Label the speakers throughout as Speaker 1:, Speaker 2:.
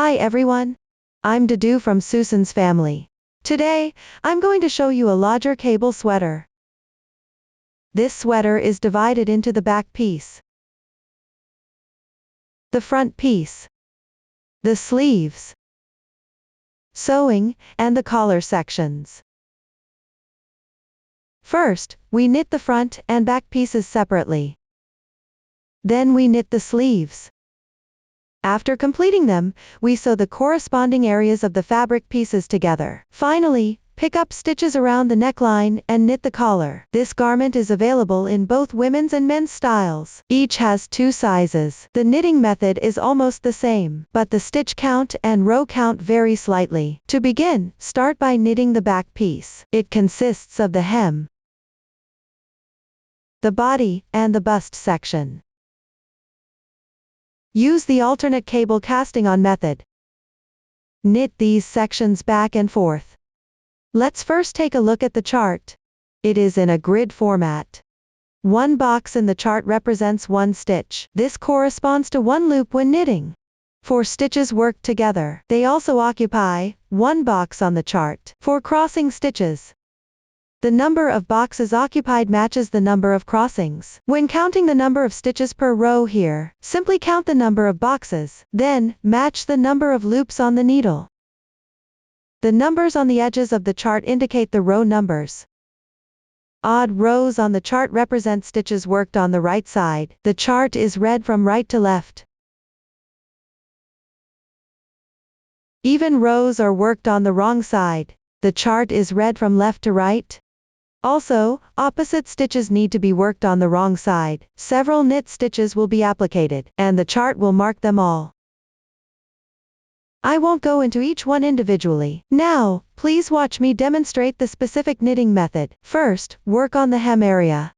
Speaker 1: Hi everyone. I'm Dudu from Susan's family. Today, I'm going to show you a larger cable sweater. This sweater is divided into the back piece, the front piece, the sleeves, sewing, and the collar sections. First, we knit the front and back pieces separately. Then we knit the sleeves. After completing them, we sew the corresponding areas of the fabric pieces together. Finally, pick up stitches around the neckline and knit the collar. This garment is available in both women's and men's styles. Each has 2 sizes. The knitting method is almost the same, but the stitch count and row count vary slightly. To begin, start by knitting the back piece. It consists of the hem, the body, and the bust section. Use the alternate cable casting on method. Knit these sections back and forth. Let's first take a look at the chart. It is in a grid format. 1 box in the chart represents 1 stitch. This corresponds to 1 loop when knitting. 4 stitches work together. They also occupy 1 box on the chart. For crossing stitches, the number of boxes occupied matches the number of crossings. When counting the number of stitches per row here, simply count the number of boxes, then match the number of loops on the needle. The numbers on the edges of the chart indicate the row numbers. Odd rows on the chart represent stitches worked on the right side. The chart is read from right to left. Even rows are worked on the wrong side. The chart is read from left to right. Also, opposite stitches need to be worked on the wrong side. Several knit stitches will be applicated, and the chart will mark them all. I won't go into each one individually. Now, please watch me demonstrate the specific knitting method. First, work on the hem area.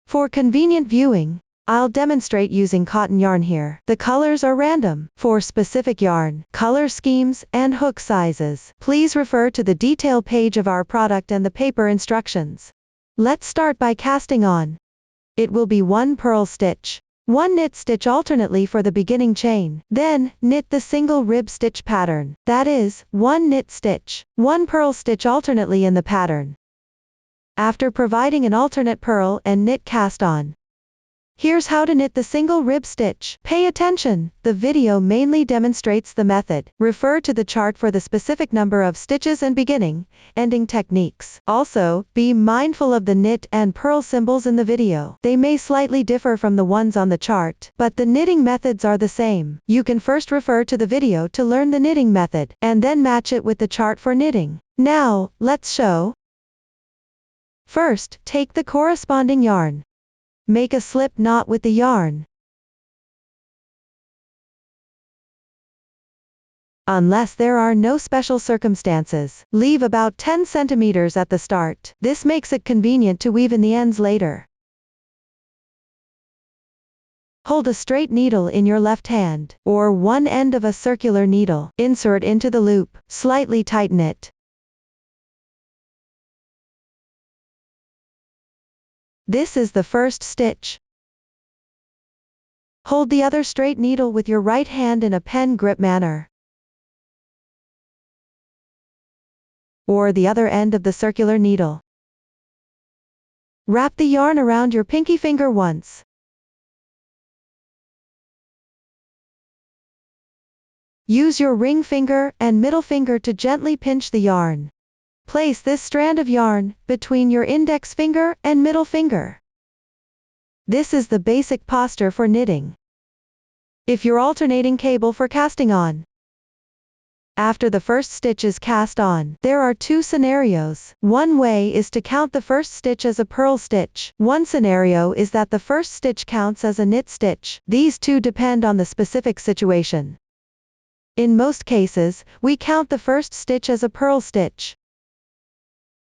Speaker 1: For convenient viewing, I'll demonstrate using cotton yarn here. The colors are random. For specific yarn, color schemes, and hook sizes, please refer to the detail page of our product and the paper instructions. Let's start by casting on. It will be 1 purl stitch, 1 knit stitch alternately for the beginning chain. Then, knit the single rib stitch pattern. That is, 1 knit stitch, 1 purl stitch alternately in the pattern. After providing an alternate purl and knit cast on. Here's how to knit the single rib stitch. Pay attention, the video mainly demonstrates the method. Refer to the chart for the specific number of stitches and beginning, ending techniques. Also, be mindful of the knit and purl symbols in the video. They may slightly differ from the ones on the chart, but the knitting methods are the same. You can first refer to the video to learn the knitting method, and then match it with the chart for knitting. Now, let's show. First, take the corresponding yarn. Make a slip knot with the yarn. Unless there are no special circumstances, leave about 10 centimeters at the start. This makes it convenient to weave in the ends later. Hold a straight needle in your left hand, or one end of a circular needle. Insert into the loop, slightly tighten it. This is the first stitch. Hold the other straight needle with your right hand in a pen grip manner, or the other end of the circular needle. Wrap the yarn around your pinky finger once. Use your ring finger and middle finger to gently pinch the yarn. Place this strand of yarn between your index finger and middle finger. This is the basic posture for knitting. If you're alternating cable for casting on. After the first stitch is cast on, there are 2 scenarios. One way is to count the first stitch as a purl stitch. One scenario is that the first stitch counts as a knit stitch. These 2 depend on the specific situation. In most cases, we count the first stitch as a purl stitch.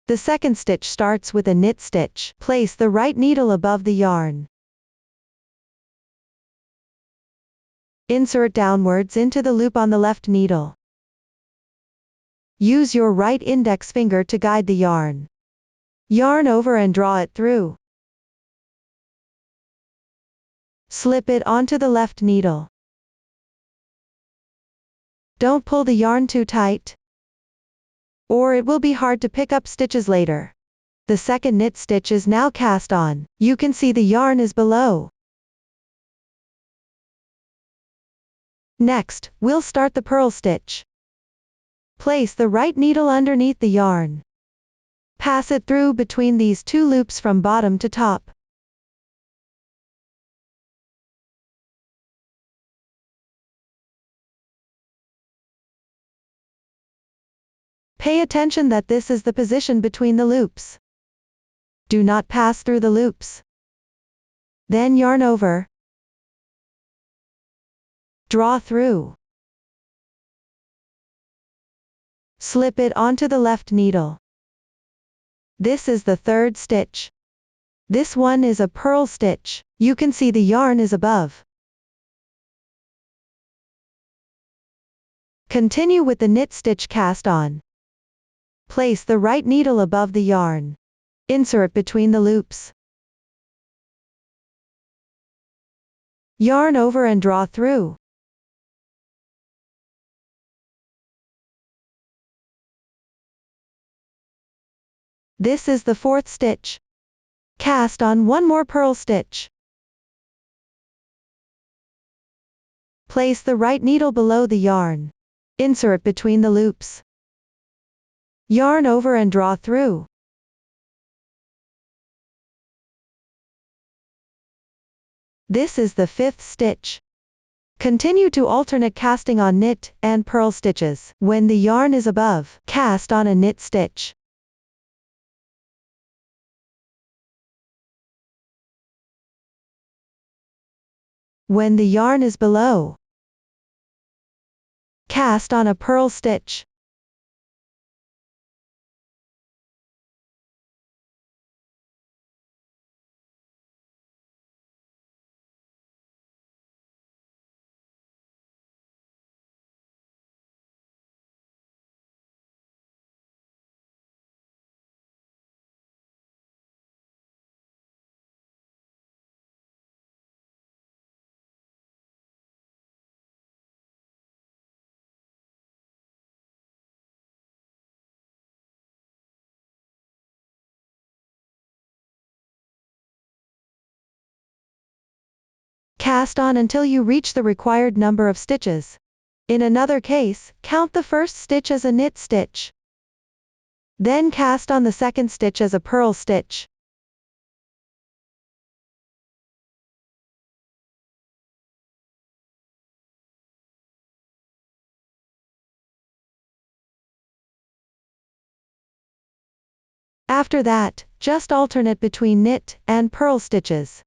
Speaker 1: The second stitch starts with a knit stitch. Place the right needle above the yarn. Insert downwards into the loop on the left needle. Use your right index finger to guide the yarn. Yarn over and draw it through. Slip it onto the left needle. Don't pull the yarn too tight, or it will be hard to pick up stitches later. The second knit stitch is now cast on. You can see the yarn is below. Next, we'll start the purl stitch. Place the right needle underneath the yarn. Pass it through between these two loops from bottom to top. Pay attention that this is the position between the loops. Do not pass through the loops. Then yarn over. Draw through. Slip it onto the left needle. This is the third stitch. This one is a purl stitch. You can see the yarn is above. Continue with the knit stitch cast on. Place the right needle above the yarn. Insert between the loops. Yarn over and draw through. This is the fourth stitch. Cast on one more purl stitch. Place the right needle below the yarn. Insert between the loops. Yarn over and draw through. This is the fifth stitch. Continue to alternate casting on knit and purl stitches. When the yarn is above, cast on a knit stitch. When the yarn is below, cast on a purl stitch. Cast on until you reach the required number of stitches. In another case, count the first stitch as a knit stitch. Then cast on the second stitch as a purl stitch. After that, just alternate between knit and purl stitches.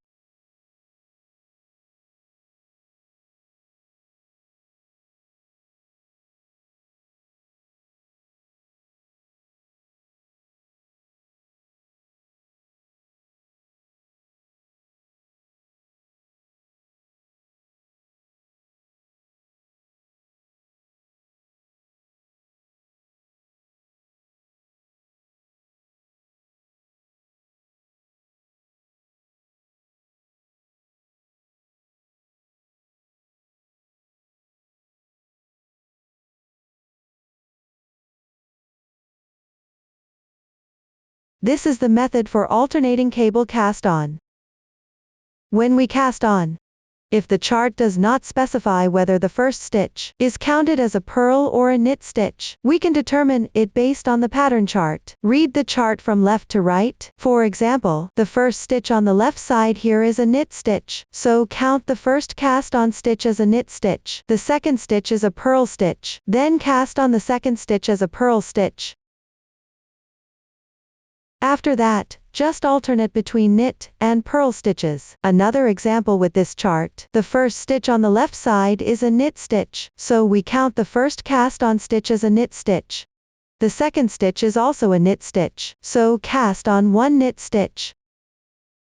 Speaker 1: This is the method for alternating cable cast on. When we cast on, if the chart does not specify whether the first stitch is counted as a purl or a knit stitch, we can determine it based on the pattern chart. Read the chart from left to right. For example, the first stitch on the left side here is a knit stitch, so count the first cast on stitch as a knit stitch. The second stitch is a purl stitch, then cast on the second stitch as a purl stitch. After that, just alternate between knit and purl stitches. Another example with this chart, the first stitch on the left side is a knit stitch, so we count the first cast on stitch as a knit stitch. The second stitch is also a knit stitch, so cast on one knit stitch.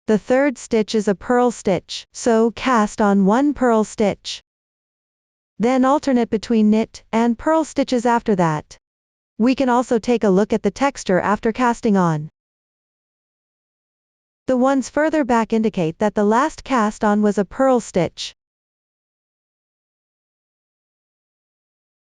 Speaker 1: The third stitch is a purl stitch, so cast on one purl stitch. Then alternate between knit and purl stitches after that. We can also take a look at the texture after casting on. The ones further back indicate that the last cast on was a purl stitch.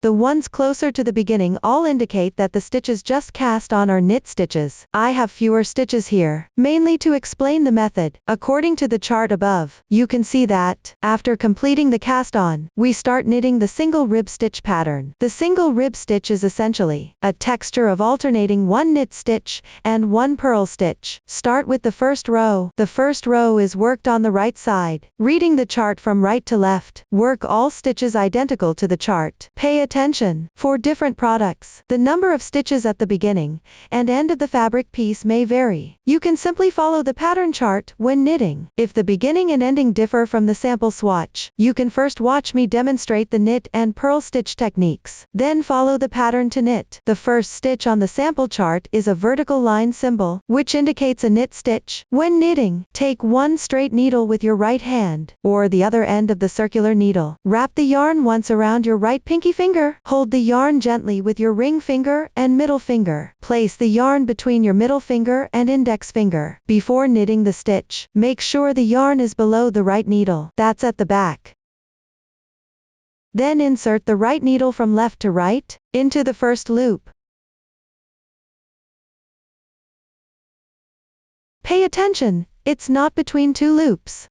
Speaker 1: The ones closer to the beginning all indicate that the stitches just cast on are knit stitches. I have fewer stitches here, mainly to explain the method. According to the chart above, you can see that, after completing the cast on, we start knitting the single rib stitch pattern. The single rib stitch is essentially a texture of alternating one knit stitch and one purl stitch. Start with the first row. The first row is worked on the right side. Reading the chart from right to left, work all stitches identical to the chart. Pay attention. For different products, the number of stitches at the beginning and end of the fabric piece may vary. You can simply follow the pattern chart when knitting. If the beginning and ending differ from the sample swatch, you can first watch me demonstrate the knit and purl stitch techniques. Then follow the pattern to knit. The first stitch on the sample chart is a vertical line symbol, which indicates a knit stitch. When knitting, take one straight needle with your right hand, or the other end of the circular needle. Wrap the yarn once around your right pinky finger. Hold the yarn gently with your ring finger and middle finger. Place the yarn between your middle finger and index finger. Before knitting the stitch, make sure the yarn is below the right needle, that's at the back. Then insert the right needle from left to right, into the first loop. Pay attention, it's not between two loops.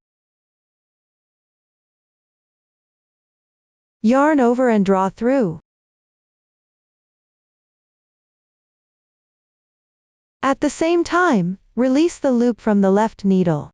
Speaker 1: Yarn over and draw through. At the same time, release the loop from the left needle.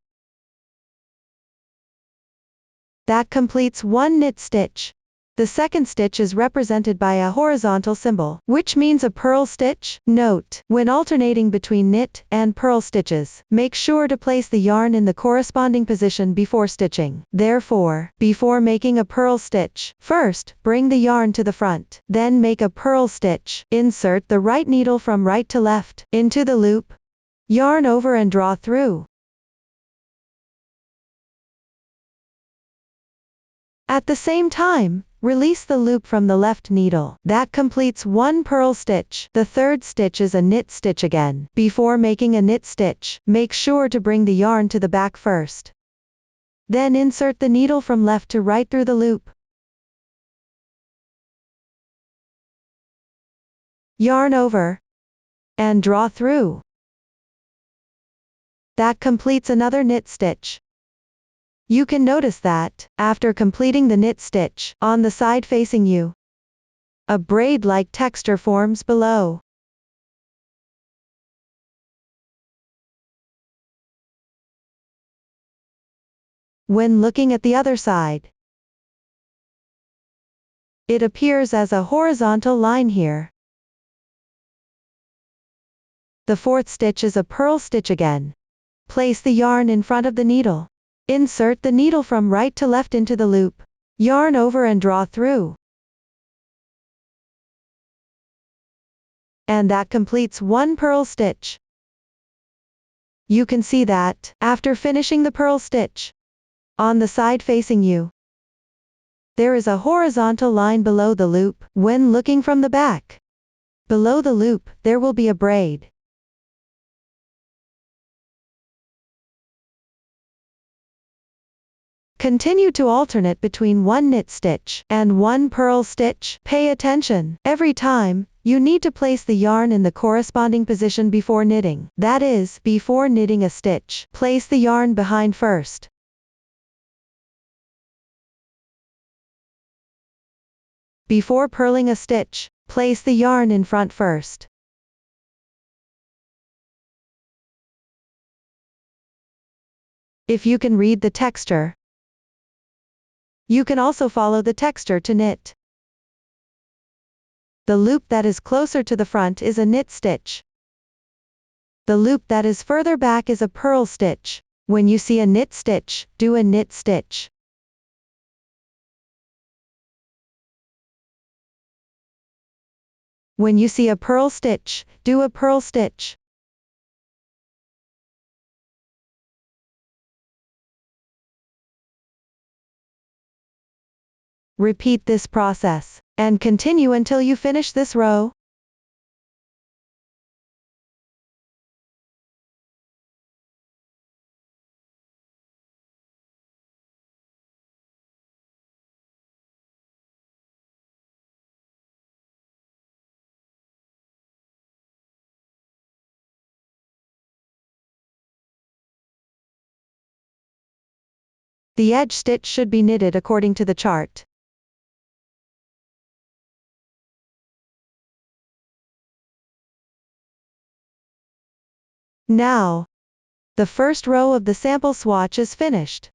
Speaker 1: That completes one knit stitch. The second stitch is represented by a horizontal symbol, which means a purl stitch. Note, when alternating between knit and purl stitches, make sure to place the yarn in the corresponding position before stitching. Therefore, before making a purl stitch, first, bring the yarn to the front, then make a purl stitch. Insert the right needle from right to left, into the loop. Yarn over and draw through. At the same time, release the loop from the left needle. That completes one purl stitch. The third stitch is a knit stitch again. Before making a knit stitch, make sure to bring the yarn to the back first. Then insert the needle from left to right through the loop. Yarn over and draw through. That completes another knit stitch. You can notice that, after completing the knit stitch, on the side facing you, a braid-like texture forms below. When looking at the other side, it appears as a horizontal line here. The fourth stitch is a purl stitch again. Place the yarn in front of the needle. Insert the needle from right to left into the loop. Yarn over and draw through. And that completes one purl stitch. You can see that, after finishing the purl stitch, on the side facing you, there is a horizontal line below the loop. When looking from the back, below the loop, there will be a braid. Continue to alternate between one knit stitch and one purl stitch. Pay attention. Every time, you need to place the yarn in the corresponding position before knitting. That is, before knitting a stitch, place the yarn behind first. Before purling a stitch, place the yarn in front first. If you can read the texture, you can also follow the texture to knit. The loop that is closer to the front is a knit stitch. The loop that is further back is a purl stitch. When you see a knit stitch, do a knit stitch. When you see a purl stitch, do a purl stitch. Repeat this process, and continue until you finish this row. The edge stitch should be knitted according to the chart. Now, the first row of the sample swatch is finished.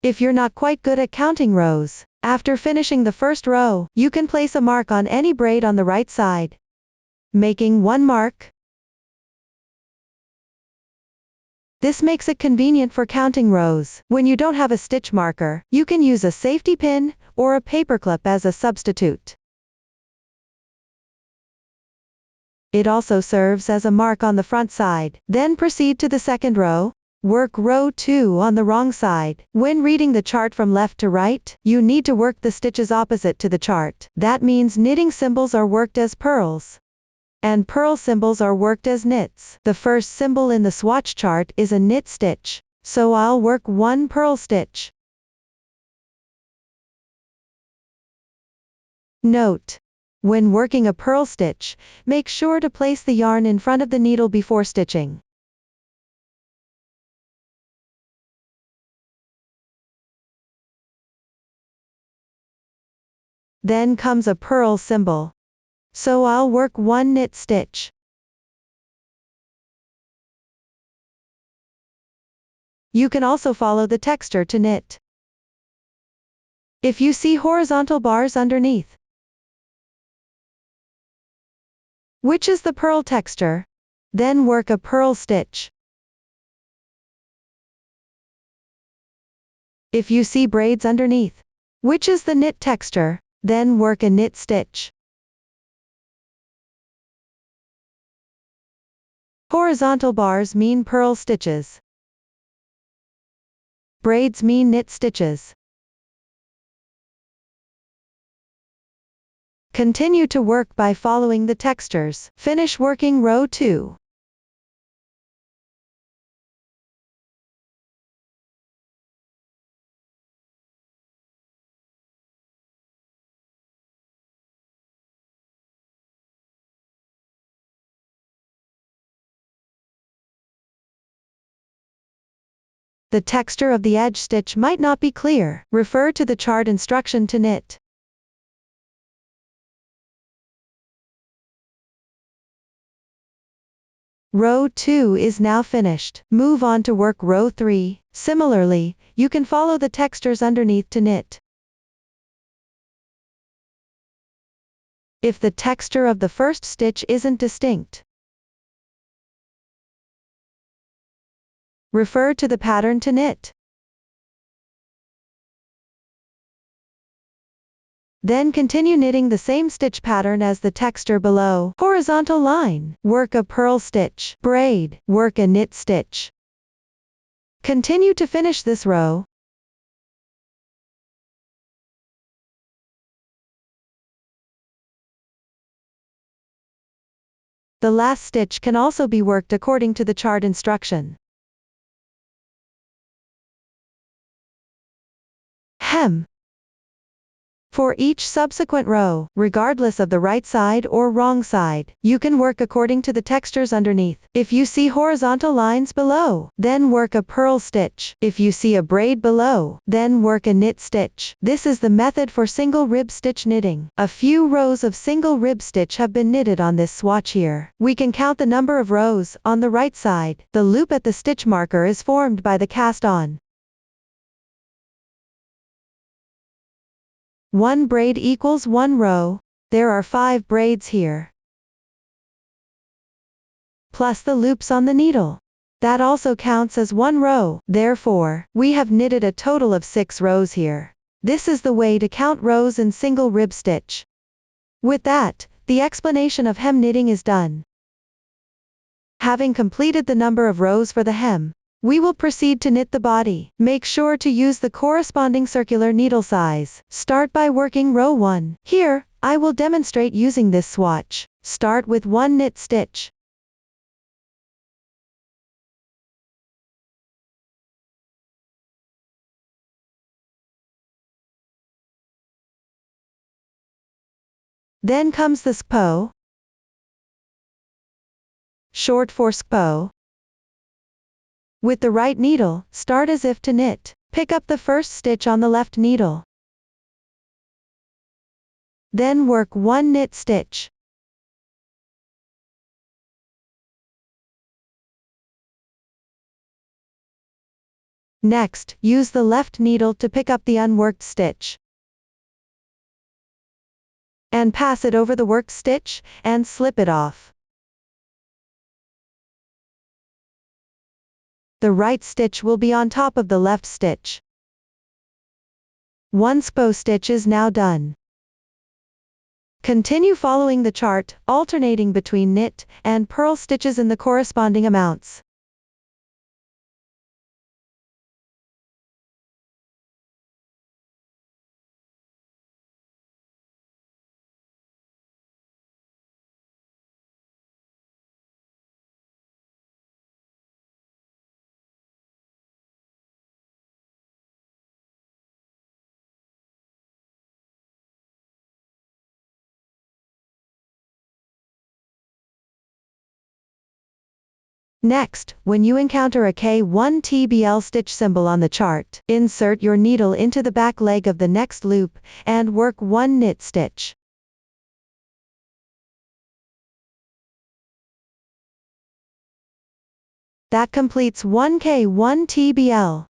Speaker 1: If you're not quite good at counting rows, after finishing the first row, you can place a mark on any braid on the right side, making one mark. This makes it convenient for counting rows. When you don't have a stitch marker, you can use a safety pin or a paperclip as a substitute. It also serves as a mark on the front side. Then proceed to the second row. Work row 2 on the wrong side. When reading the chart from left to right, you need to work the stitches opposite to the chart. That means knitting symbols are worked as purls, and purl symbols are worked as knits. The first symbol in the swatch chart is a knit stitch, so I'll work one purl stitch. Note: when working a purl stitch, make sure to place the yarn in front of the needle before stitching. Then comes a purl symbol, so I'll work one knit stitch. You can also follow the texture to knit. If you see horizontal bars underneath, which is the purl texture, then work a purl stitch. If you see braids underneath, which is the knit texture, then work a knit stitch. Horizontal bars mean purl stitches. Braids mean knit stitches. Continue to work by following the textures. Finish working row 2. The texture of the edge stitch might not be clear. Refer to the chart instruction to knit. Row 2 is now finished. Move on to work row 3. Similarly, you can follow the textures underneath to knit. If the texture of the first stitch isn't distinct, refer to the pattern to knit. Then continue knitting the same stitch pattern as the texture below. Horizontal line, work a purl stitch. Braid, work a knit stitch. Continue to finish this row. The last stitch can also be worked according to the chart instruction. Hem. For each subsequent row, regardless of the right side or wrong side, you can work according to the textures underneath. If you see horizontal lines below, then work a purl stitch. If you see a braid below, then work a knit stitch. This is the method for single rib stitch knitting. A few rows of single rib stitch have been knitted on this swatch here. We can count the number of rows. On the right side, the loop at the stitch marker is formed by the cast on. 1 braid equals 1 row. There are 5 braids here, plus the loops on the needle. That also counts as 1 row. Therefore, we have knitted a total of 6 rows here. This is the way to count rows in single rib stitch. With that, the explanation of hem knitting is done. Having completed the number of rows for the hem, we will proceed to knit the body. Make sure to use the corresponding circular needle size. Start by working row 1. Here, I will demonstrate using this swatch. Start with 1 knit stitch. Then comes the spo, short for spo. With the right needle, start as if to knit. Pick up the first stitch on the left needle. Then work 1 knit stitch. Next, use the left needle to pick up the unworked stitch. And pass it over the worked stitch, and slip it off. The right stitch will be on top of the left stitch. One bow stitch is now done. Continue following the chart, alternating between knit and purl stitches in the corresponding amounts. Next, when you encounter a K1 TBL stitch symbol on the chart, insert your needle into the back leg of the next loop, and work 1 knit stitch. That completes 1 K1 TBL.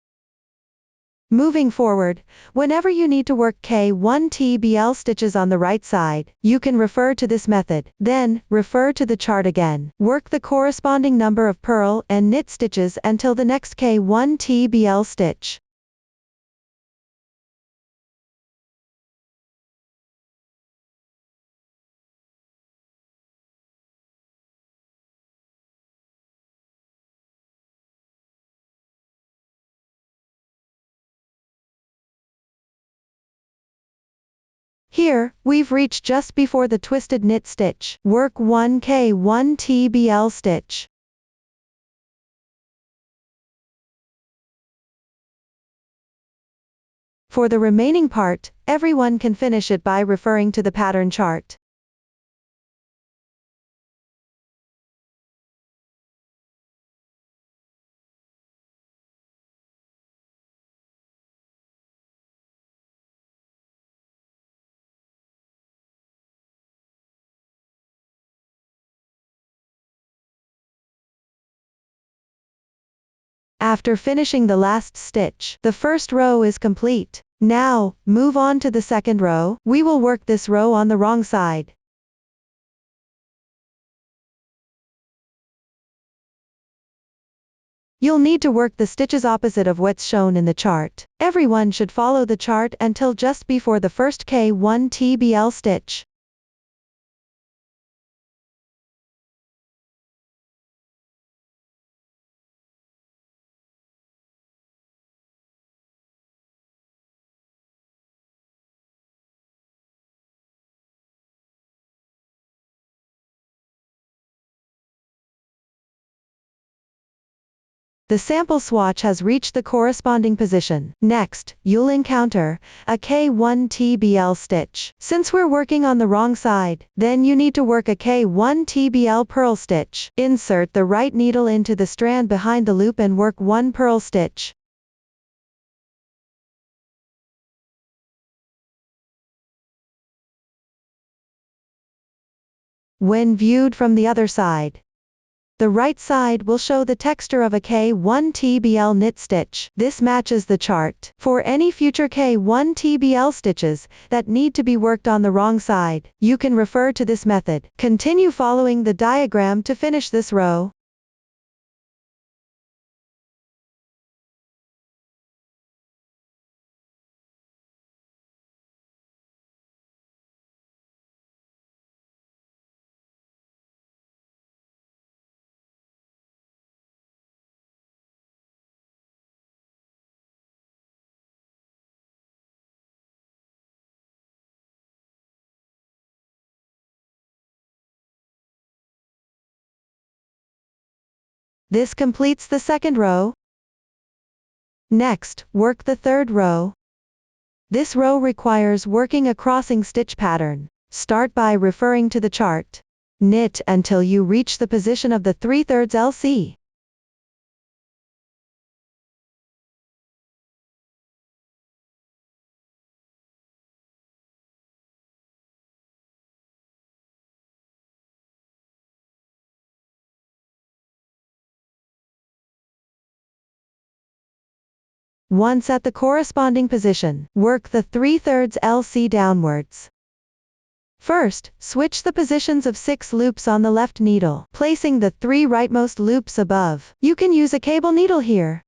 Speaker 1: Moving forward, whenever you need to work K1 TBL stitches on the right side, you can refer to this method, then, refer to the chart again. Work the corresponding number of purl and knit stitches until the next K1 TBL stitch. Here, we've reached just before the twisted knit stitch. Work 1 K1 TBL stitch. For the remaining part, everyone can finish it by referring to the pattern chart. After finishing the last stitch, the first row is complete. Now, move on to the second row. We will work this row on the wrong side. You'll need to work the stitches opposite of what's shown in the chart. Everyone should follow the chart until just before the first K1 TBL stitch. The sample swatch has reached the corresponding position. Next, you'll encounter a K1 TBL stitch. Since we're working on the wrong side, then you need to work a K1 TBL purl stitch. Insert the right needle into the strand behind the loop and work 1 purl stitch. When viewed from the other side, the right side will show the texture of a K1 TBL knit stitch. This matches the chart. For any future K1 TBL stitches that need to be worked on the wrong side, you can refer to this method. Continue following the diagram to finish this row. This completes the second row. Next, work the third row. This row requires working a crossing stitch pattern. Start by referring to the chart. Knit until you reach the position of the 3/3 LC. Once at the corresponding position, work the 3/3 LC downwards. First, switch the positions of 6 loops on the left needle, placing the 3 rightmost loops above. You can use a cable needle here.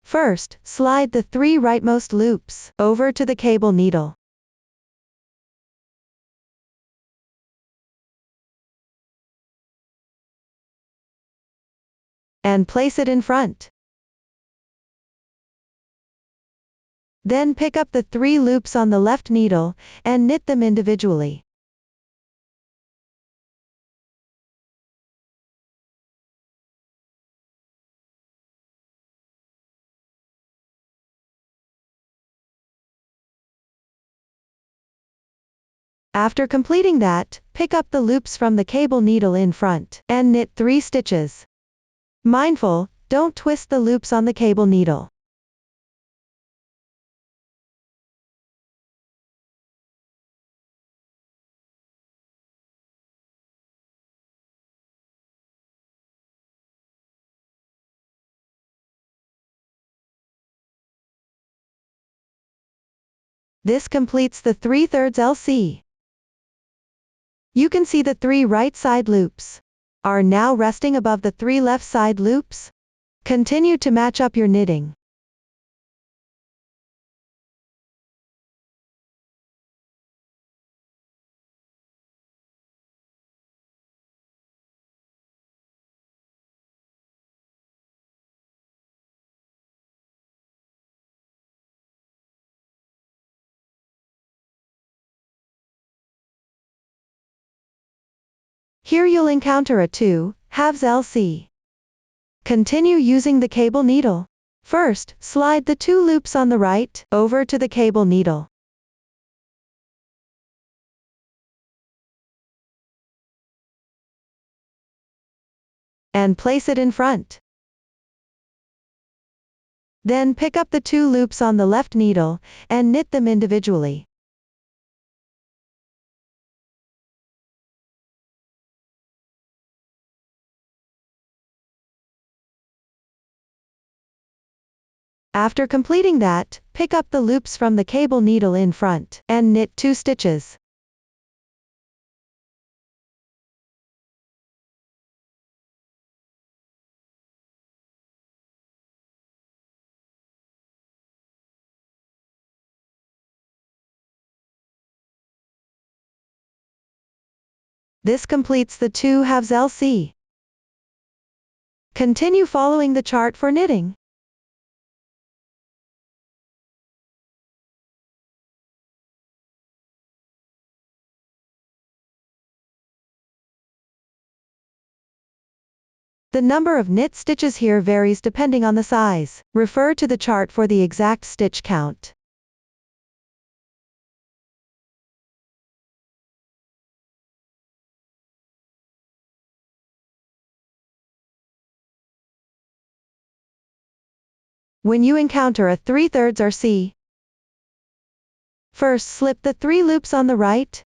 Speaker 1: First, slide the 3 rightmost loops over to the cable needle. And place it in front. Then pick up the 3 loops on the left needle, and knit them individually. After completing that, pick up the loops from the cable needle in front, and knit 3 stitches. Mindful, don't twist the loops on the cable needle. This completes the 3/3 LC. You can see the 3 right side loops are now resting above the 3 left side loops. Continue to match up your knitting. Here you'll encounter a 2/2 LC. Continue using the cable needle. First, slide the 2 loops on the right over to the cable needle. And place it in front. Then pick up the 2 loops on the left needle, and knit them individually. After completing that, pick up the loops from the cable needle in front, and knit 2 stitches. This completes the 2/2 LC. Continue following the chart for knitting. The number of knit stitches here varies depending on the size. Refer to the chart for the exact stitch count. When you encounter a 3/3 RC, first slip the 3 loops on the right,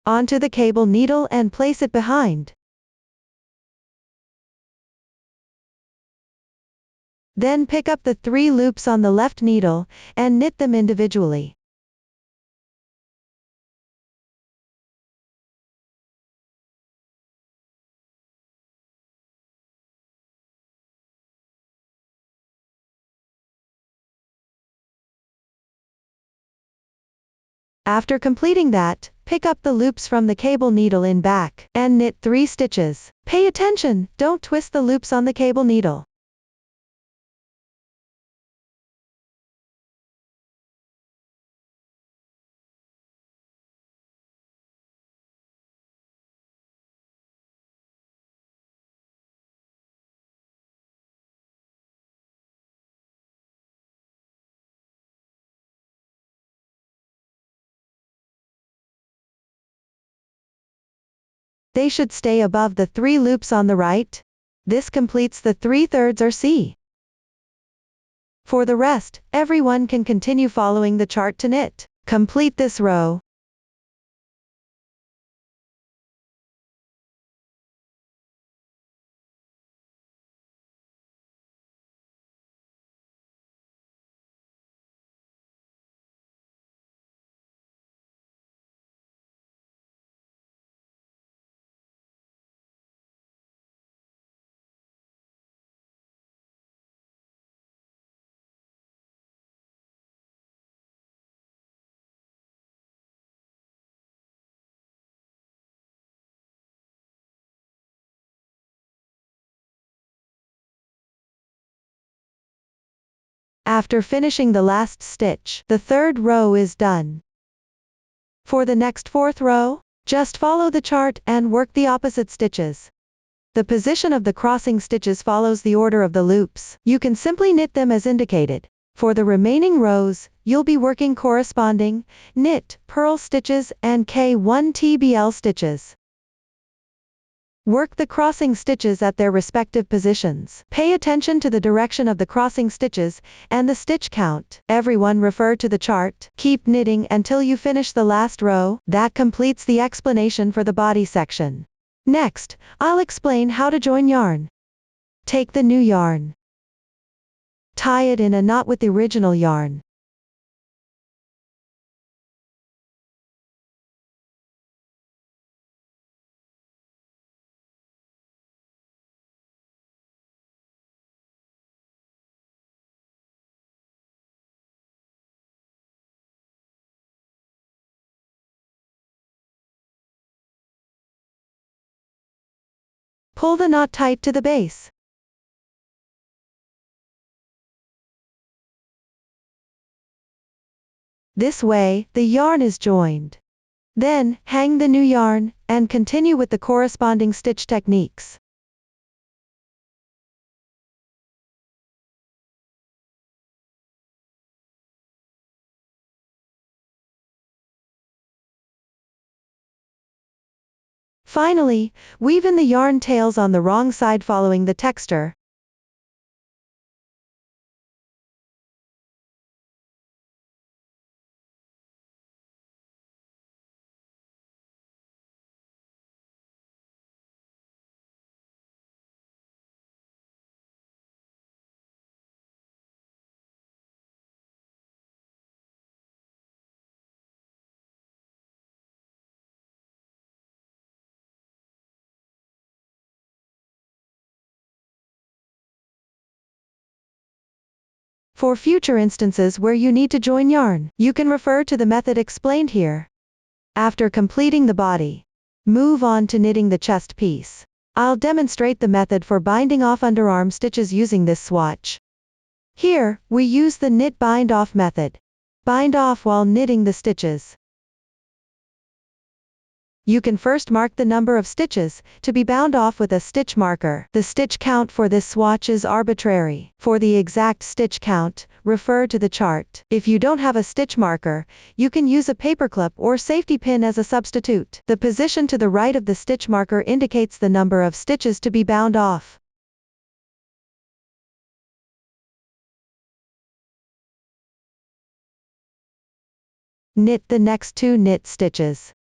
Speaker 1: onto the cable needle and place it behind. Then pick up the 3 loops on the left needle, and knit them individually. After completing that, pick up the loops from the cable needle in back, and knit 3 stitches. Pay attention, don't twist the loops on the cable needle. They should stay above the 3 loops on the right. This completes the 3/3 RC. For the rest, everyone can continue following the chart to knit. Complete this row. After finishing the last stitch, the third row is done. For the next fourth row, just follow the chart and work the opposite stitches. The position of the crossing stitches follows the order of the loops. You can simply knit them as indicated. For the remaining rows, you'll be working corresponding, knit, purl stitches, and K1 TBL stitches. Work the crossing stitches at their respective positions. Pay attention to the direction of the crossing stitches, and the stitch count. Everyone refer to the chart. Keep knitting until you finish the last row. That completes the explanation for the body section. Next, I'll explain how to join yarn. Take the new yarn. Tie it in a knot with the original yarn. Pull the knot tight to the base. This way, the yarn is joined. Then, hang the new yarn, and continue with the corresponding stitch techniques. Finally, weave in the yarn tails on the wrong side following the texture. For future instances where you need to join yarn, you can refer to the method explained here. After completing the body, move on to knitting the chest piece. I'll demonstrate the method for binding off underarm stitches using this swatch. Here, we use the knit bind off method. Bind off while knitting the stitches. You can first mark the number of stitches to be bound off with a stitch marker. The stitch count for this swatch is arbitrary. For the exact stitch count, refer to the chart. If you don't have a stitch marker, you can use a paperclip or safety pin as a substitute. The position to the right of the stitch marker indicates the number of stitches to be bound off. Knit the next 2 knit stitches.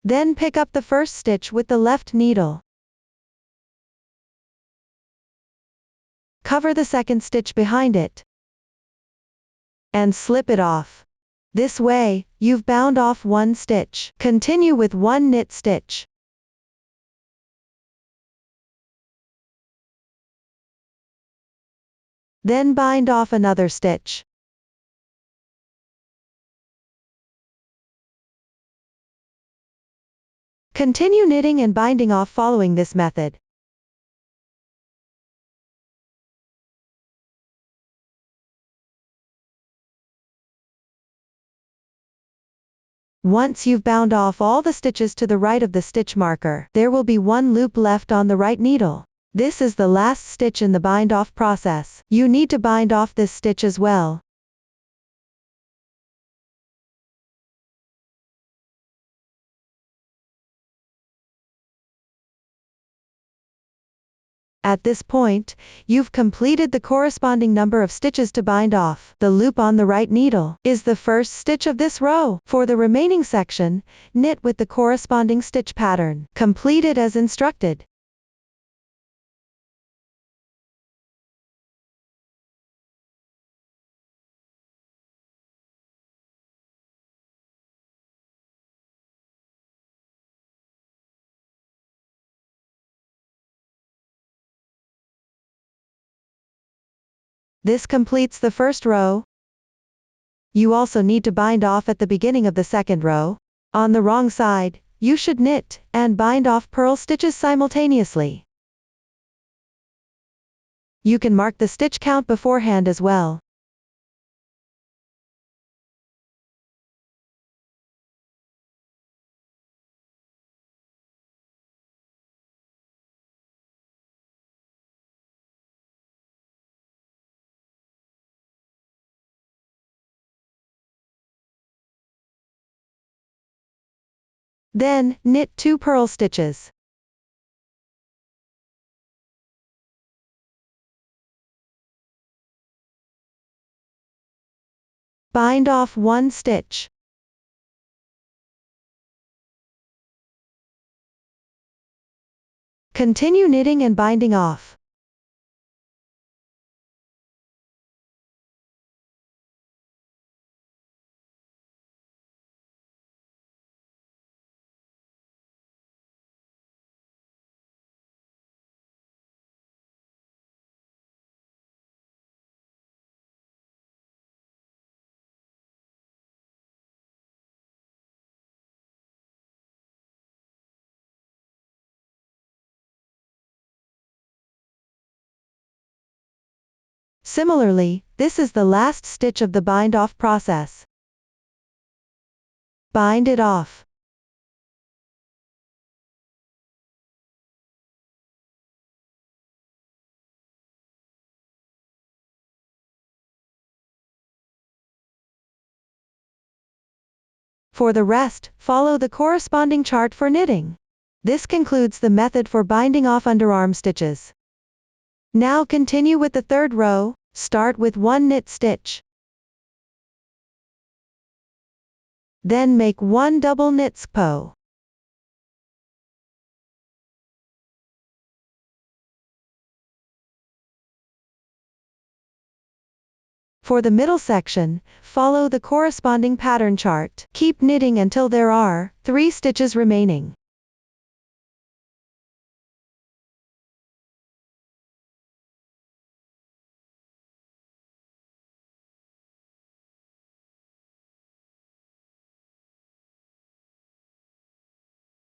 Speaker 1: Then pick up the first stitch with the left needle. Cover the second stitch behind it. And slip it off. This way, you've bound off 1 stitch. Continue with 1 knit stitch. Then bind off another stitch. Continue knitting and binding off following this method. Once you've bound off all the stitches to the right of the stitch marker, there will be 1 loop left on the right needle. This is the last stitch in the bind off process. You need to bind off this stitch as well. At this point, you've completed the corresponding number of stitches to bind off. The loop on the right needle is the first stitch of this row. For the remaining section, knit with the corresponding stitch pattern. Complete it as instructed. This completes the first row. You also need to bind off at the beginning of the second row. On the wrong side, you should knit and bind off purl stitches simultaneously. You can mark the stitch count beforehand as well. Then, knit 2 purl stitches. Bind off 1 stitch. Continue knitting and binding off. Similarly, this is the last stitch of the bind off process. Bind it off. For the rest, follow the corresponding chart for knitting. This concludes the method for binding off underarm stitches. Now continue with the third row. Start with 1 knit stitch. Then make 1 double knit SPO. For the middle section, follow the corresponding pattern chart. Keep knitting until there are 3 stitches remaining.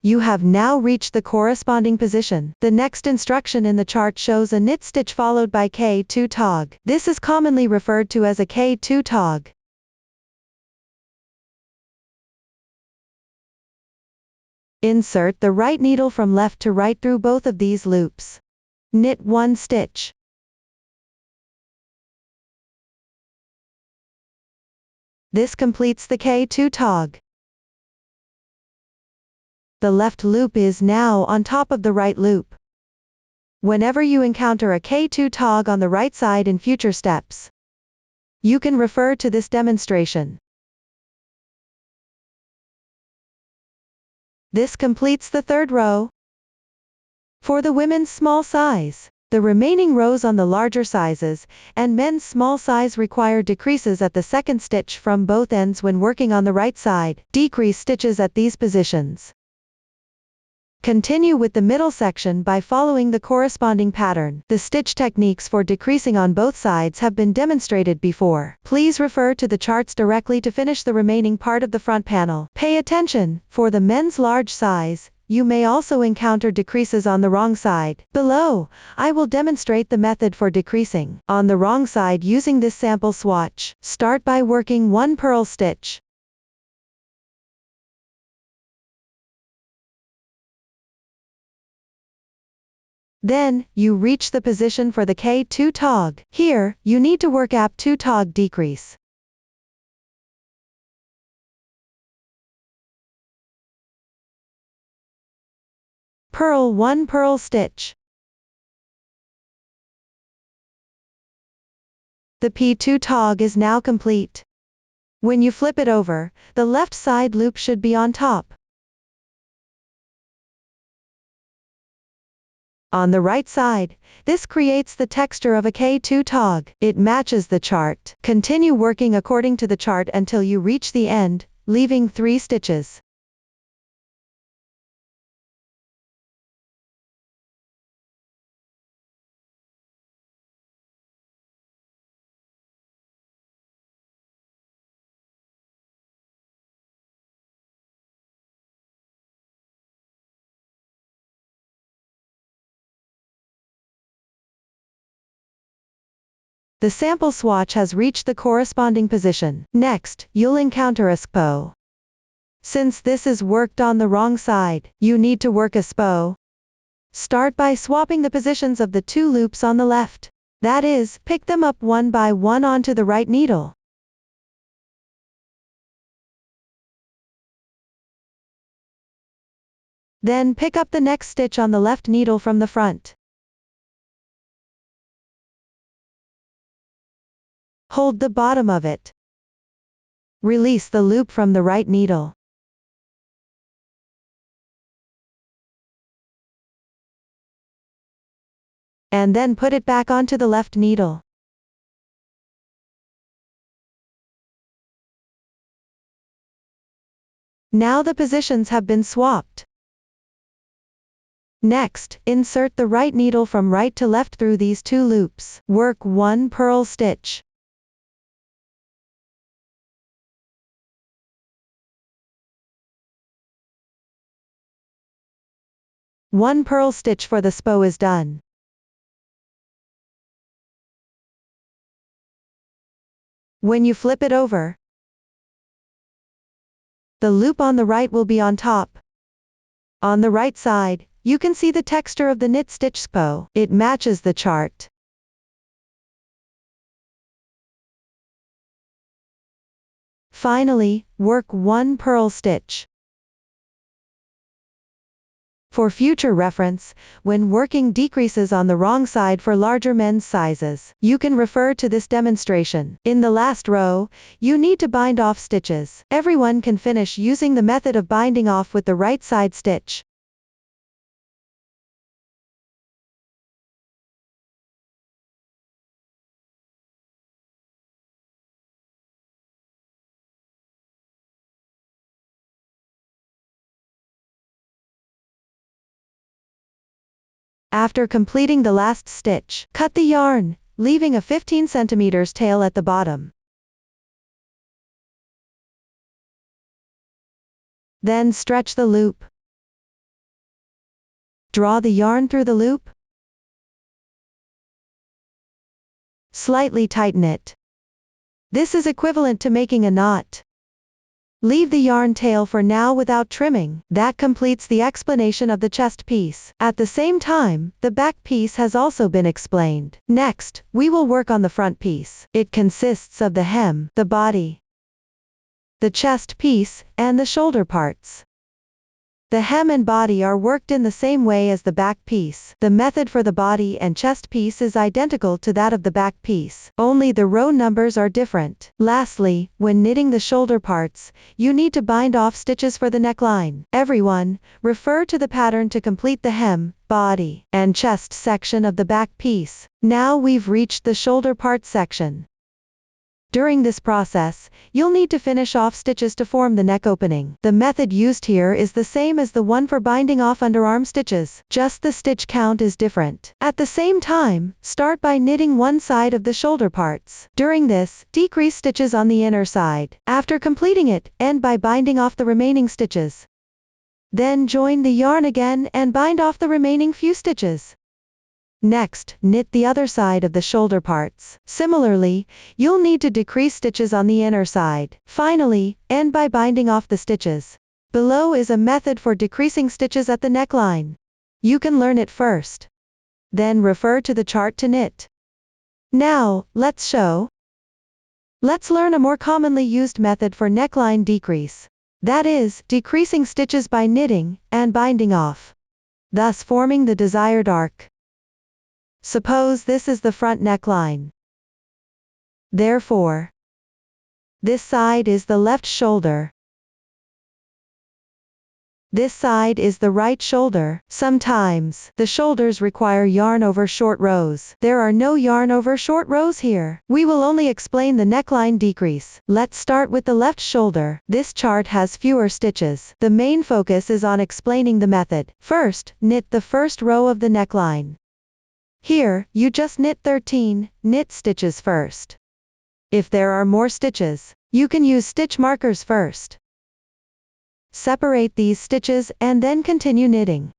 Speaker 1: You have now reached the corresponding position. The next instruction in the chart shows a knit stitch followed by K2 tog. This is commonly referred to as a K2 tog. Insert the right needle from left to right through both of these loops. Knit 1 stitch. This completes the K2 tog. The left loop is now on top of the right loop. Whenever you encounter a K2 tog on the right side in future steps, you can refer to this demonstration. This completes the third row. For the women's small size, the remaining rows on the larger sizes, and men's small size require decreases at the second stitch from both ends when working on the right side. Decrease stitches at these positions. Continue with the middle section by following the corresponding pattern. The stitch techniques for decreasing on both sides have been demonstrated before. Please refer to the charts directly to finish the remaining part of the front panel. Pay attention, for the men's large size, you may also encounter decreases on the wrong side. Below, I will demonstrate the method for decreasing on the wrong side using this sample swatch. Start by working 1 purl stitch. Then, you reach the position for the K2 tog. Here, you need to work AP2 tog decrease. Purl 1 purl stitch. The P2 tog is now complete. When you flip it over, the left side loop should be on top. On the right side, this creates the texture of a K2 tog. It matches the chart. Continue working according to the chart until you reach the end, leaving 3 stitches. The sample swatch has reached the corresponding position. Next, you'll encounter a SPO. Since this is worked on the wrong side, you need to work a SPO. Start by swapping the positions of the 2 loops on the left. That is, pick them up one by one onto the right needle. Then pick up the next stitch on the left needle from the front. Hold the bottom of it. Release the loop from the right needle. And then put it back onto the left needle. Now the positions have been swapped. Next, insert the right needle from right to left through these 2 loops. Work 1 purl stitch. One purl stitch for the SPO is done. When you flip it over, the loop on the right will be on top. On the right side, you can see the texture of the knit stitch SPO. It matches the chart. Finally, work 1 purl stitch. For future reference, when working decreases on the wrong side for larger men's sizes, you can refer to this demonstration. In the last row, you need to bind off stitches. Everyone can finish using the method of binding off with the right side stitch. After completing the last stitch, cut the yarn, leaving a 15 cm tail at the bottom. Then stretch the loop. Draw the yarn through the loop. Slightly tighten it. This is equivalent to making a knot. Leave the yarn tail for now without trimming. That completes the explanation of the chest piece. At the same time, the back piece has also been explained. Next, we will work on the front piece. It consists of the hem, the body, the chest piece, and the shoulder parts. The hem and body are worked in the same way as the back piece. The method for the body and chest piece is identical to that of the back piece, only the row numbers are different. Lastly, when knitting the shoulder parts, you need to bind off stitches for the neckline. Everyone, refer to the pattern to complete the hem, body, and chest section of the back piece. Now we've reached the shoulder part section. During this process, you'll need to finish off stitches to form the neck opening. The method used here is the same as the one for binding off underarm stitches, just the stitch count is different. At the same time, start by knitting one side of the shoulder parts. During this, decrease stitches on the inner side. After completing it, end by binding off the remaining stitches. Then join the yarn again and bind off the remaining few stitches. Next, knit the other side of the shoulder parts. Similarly, you'll need to decrease stitches on the inner side. Finally, end by binding off the stitches. Below is a method for decreasing stitches at the neckline. You can learn it first. Then refer to the chart to knit. Now, let's learn a more commonly used method for neckline decrease. That is, decreasing stitches by knitting and binding off, thus forming the desired arc. Suppose this is the front neckline. Therefore, this side is the left shoulder. This side is the right shoulder. Sometimes, the shoulders require yarn over short rows. There are no yarn over short rows here. We will only explain the neckline decrease. Let's start with the left shoulder. This chart has fewer stitches. The main focus is on explaining the method. First, knit the first row of the neckline. Here, you just knit 13 knit stitches first. If there are more stitches, you can use stitch markers first. Separate these stitches and then continue knitting.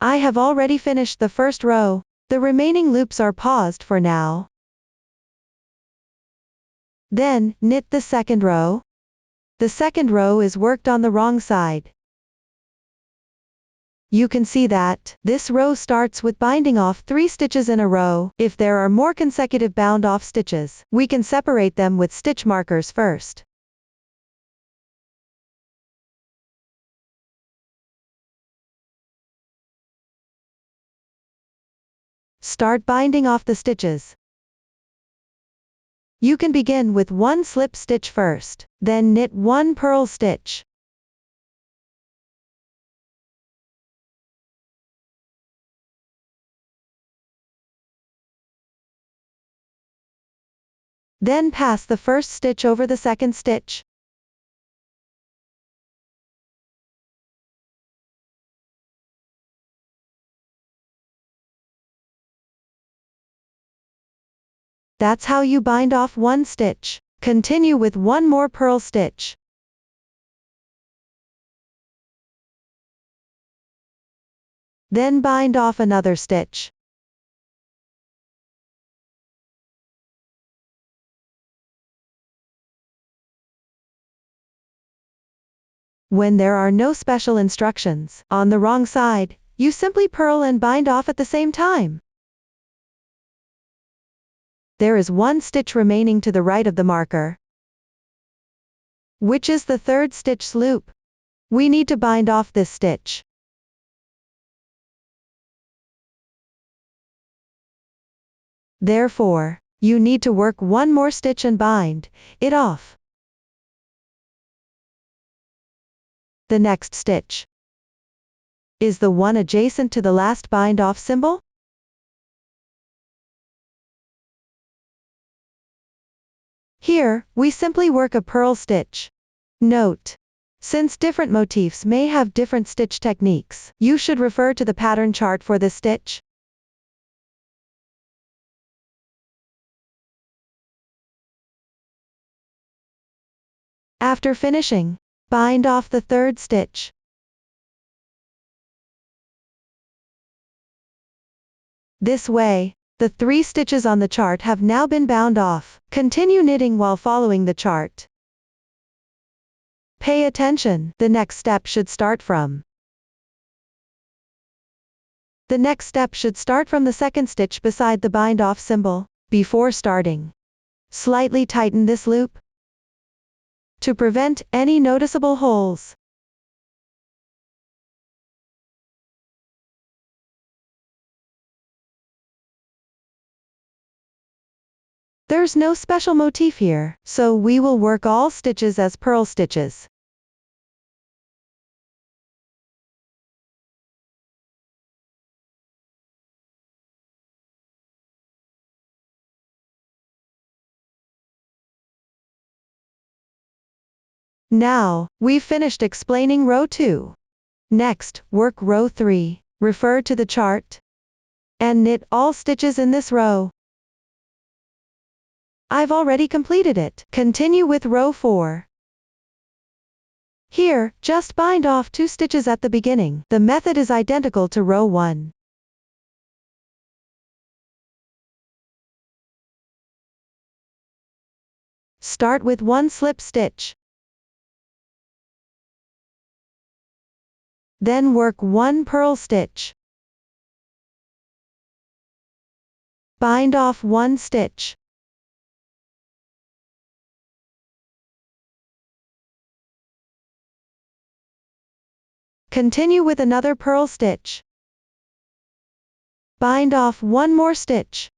Speaker 1: I have already finished the first row, the remaining loops are paused for now. Then, knit the second row. The second row is worked on the wrong side. You can see that this row starts with binding off 3 stitches in a row. If there are more consecutive bound off stitches, we can separate them with stitch markers first. Start binding off the stitches. You can begin with 1 slip stitch first, then knit 1 purl stitch. Then pass the first stitch over the second stitch. That's how you bind off 1 stitch. Continue with 1 more purl stitch. Then bind off another stitch. When there are no special instructions on the wrong side, you simply purl and bind off at the same time. There is 1 stitch remaining to the right of the marker, which is the 3rd stitch loop. We need to bind off this stitch. Therefore, you need to work 1 more stitch and bind it off. The next stitch is the one adjacent to the last bind off symbol. Here, we simply work a purl stitch. Note: since different motifs may have different stitch techniques, you should refer to the pattern chart for this stitch. After finishing, bind off the 3rd stitch. This way, the 3 stitches on the chart have now been bound off. Continue knitting while following the chart. Pay attention, the next step should start from the 2nd stitch beside the bind off symbol. Before starting, slightly tighten this loop to prevent any noticeable holes. There's no special motif here, so we will work all stitches as purl stitches. Now, we've finished explaining row 2. Next, work row 3. Refer to the chart and knit all stitches in this row. I've already completed it. Continue with row 4. Here, just bind off 2 stitches at the beginning. The method is identical to row 1. Start with 1 slip stitch. Then work 1 purl stitch. Bind off 1 stitch. Continue with another purl stitch. Bind off 1 more stitch.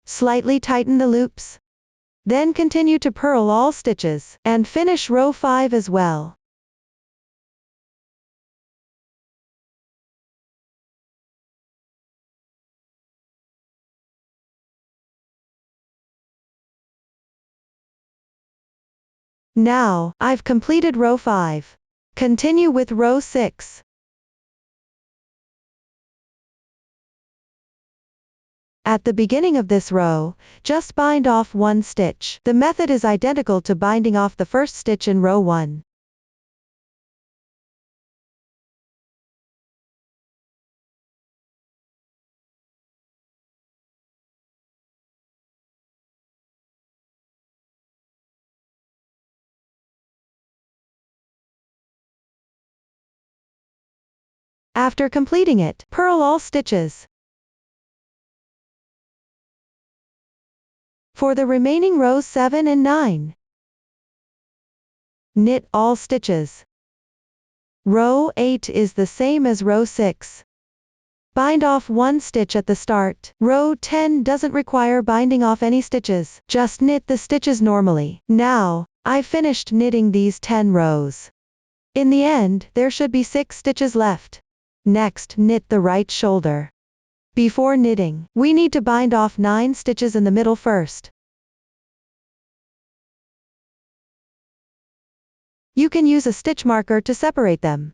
Speaker 1: Slightly tighten the loops. Then continue to purl all stitches, and finish row 5 as well. Now, I've completed row 5. Continue with row 6. At the beginning of this row, just bind off one stitch. The method is identical to binding off the first stitch in row 1. After completing it, purl all stitches. For the remaining rows 7 and 9, knit all stitches. Row 8 is the same as row 6. Bind off one stitch at the start. Row 10 doesn't require binding off any stitches, just knit the stitches normally. Now, I've finished knitting these 10 rows. In the end, there should be 6 stitches left. Next, knit the right shoulder. Before knitting, we need to bind off 9 stitches in the middle first. You can use a stitch marker to separate them.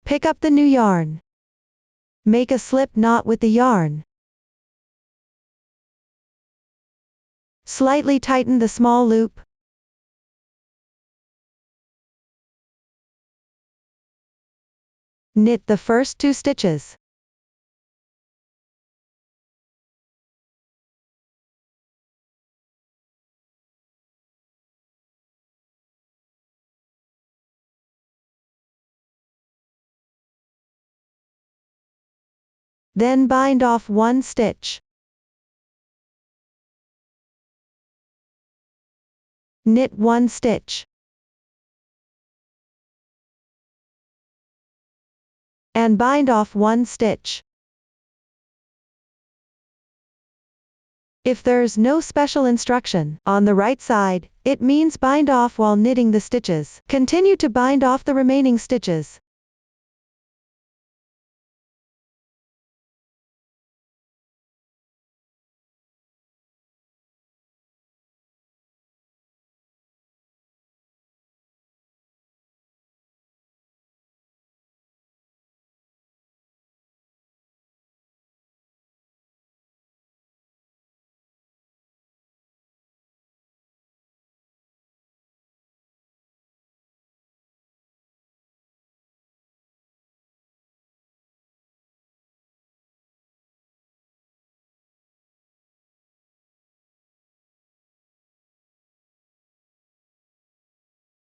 Speaker 1: Pick up the new yarn. Make a slip knot with the yarn. Slightly tighten the small loop. Knit the first 2 stitches. Then bind off one stitch. Knit one stitch. And bind off one stitch. If there's no special instruction on the right side, it means bind off while knitting the stitches. Continue to bind off the remaining stitches.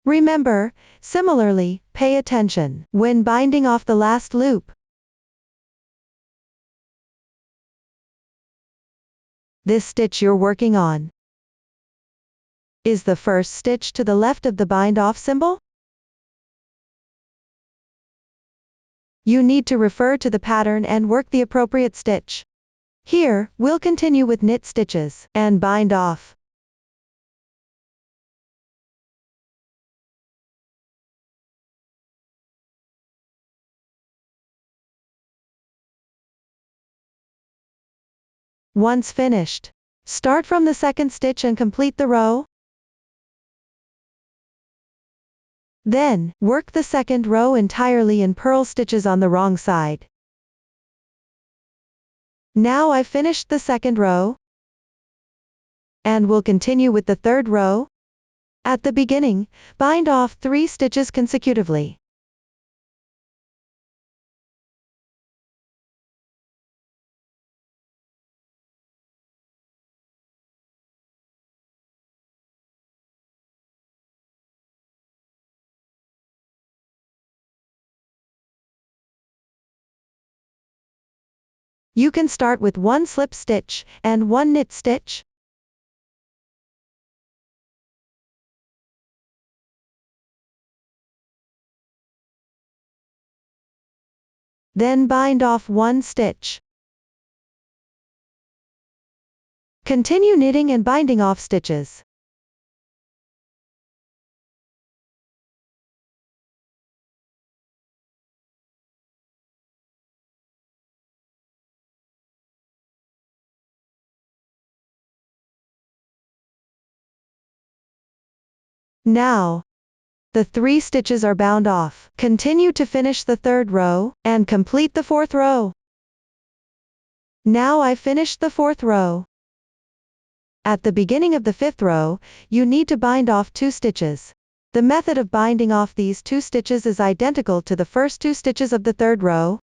Speaker 1: Remember, similarly, pay attention when binding off the last loop. This stitch you're working on is the first stitch to the left of the bind off symbol. You need to refer to the pattern and work the appropriate stitch. Here, we'll continue with knit stitches and bind off. Once finished, start from the second stitch and complete the row. Then, work the second row entirely and purl stitches on the wrong side. Now I've finished the second row, and we'll continue with the third row. At the beginning, bind off 3 stitches consecutively. You can start with 1 slip stitch and 1 knit stitch. Then bind off 1 stitch. Continue knitting and binding off stitches. Now, the 3 stitches are bound off. Continue to finish the 3rd row, and complete the 4th row. Now I've finished the 4th row. At the beginning of the 5th row, you need to bind off 2 stitches. The method of binding off these 2 stitches is identical to the first 2 stitches of the 3rd row.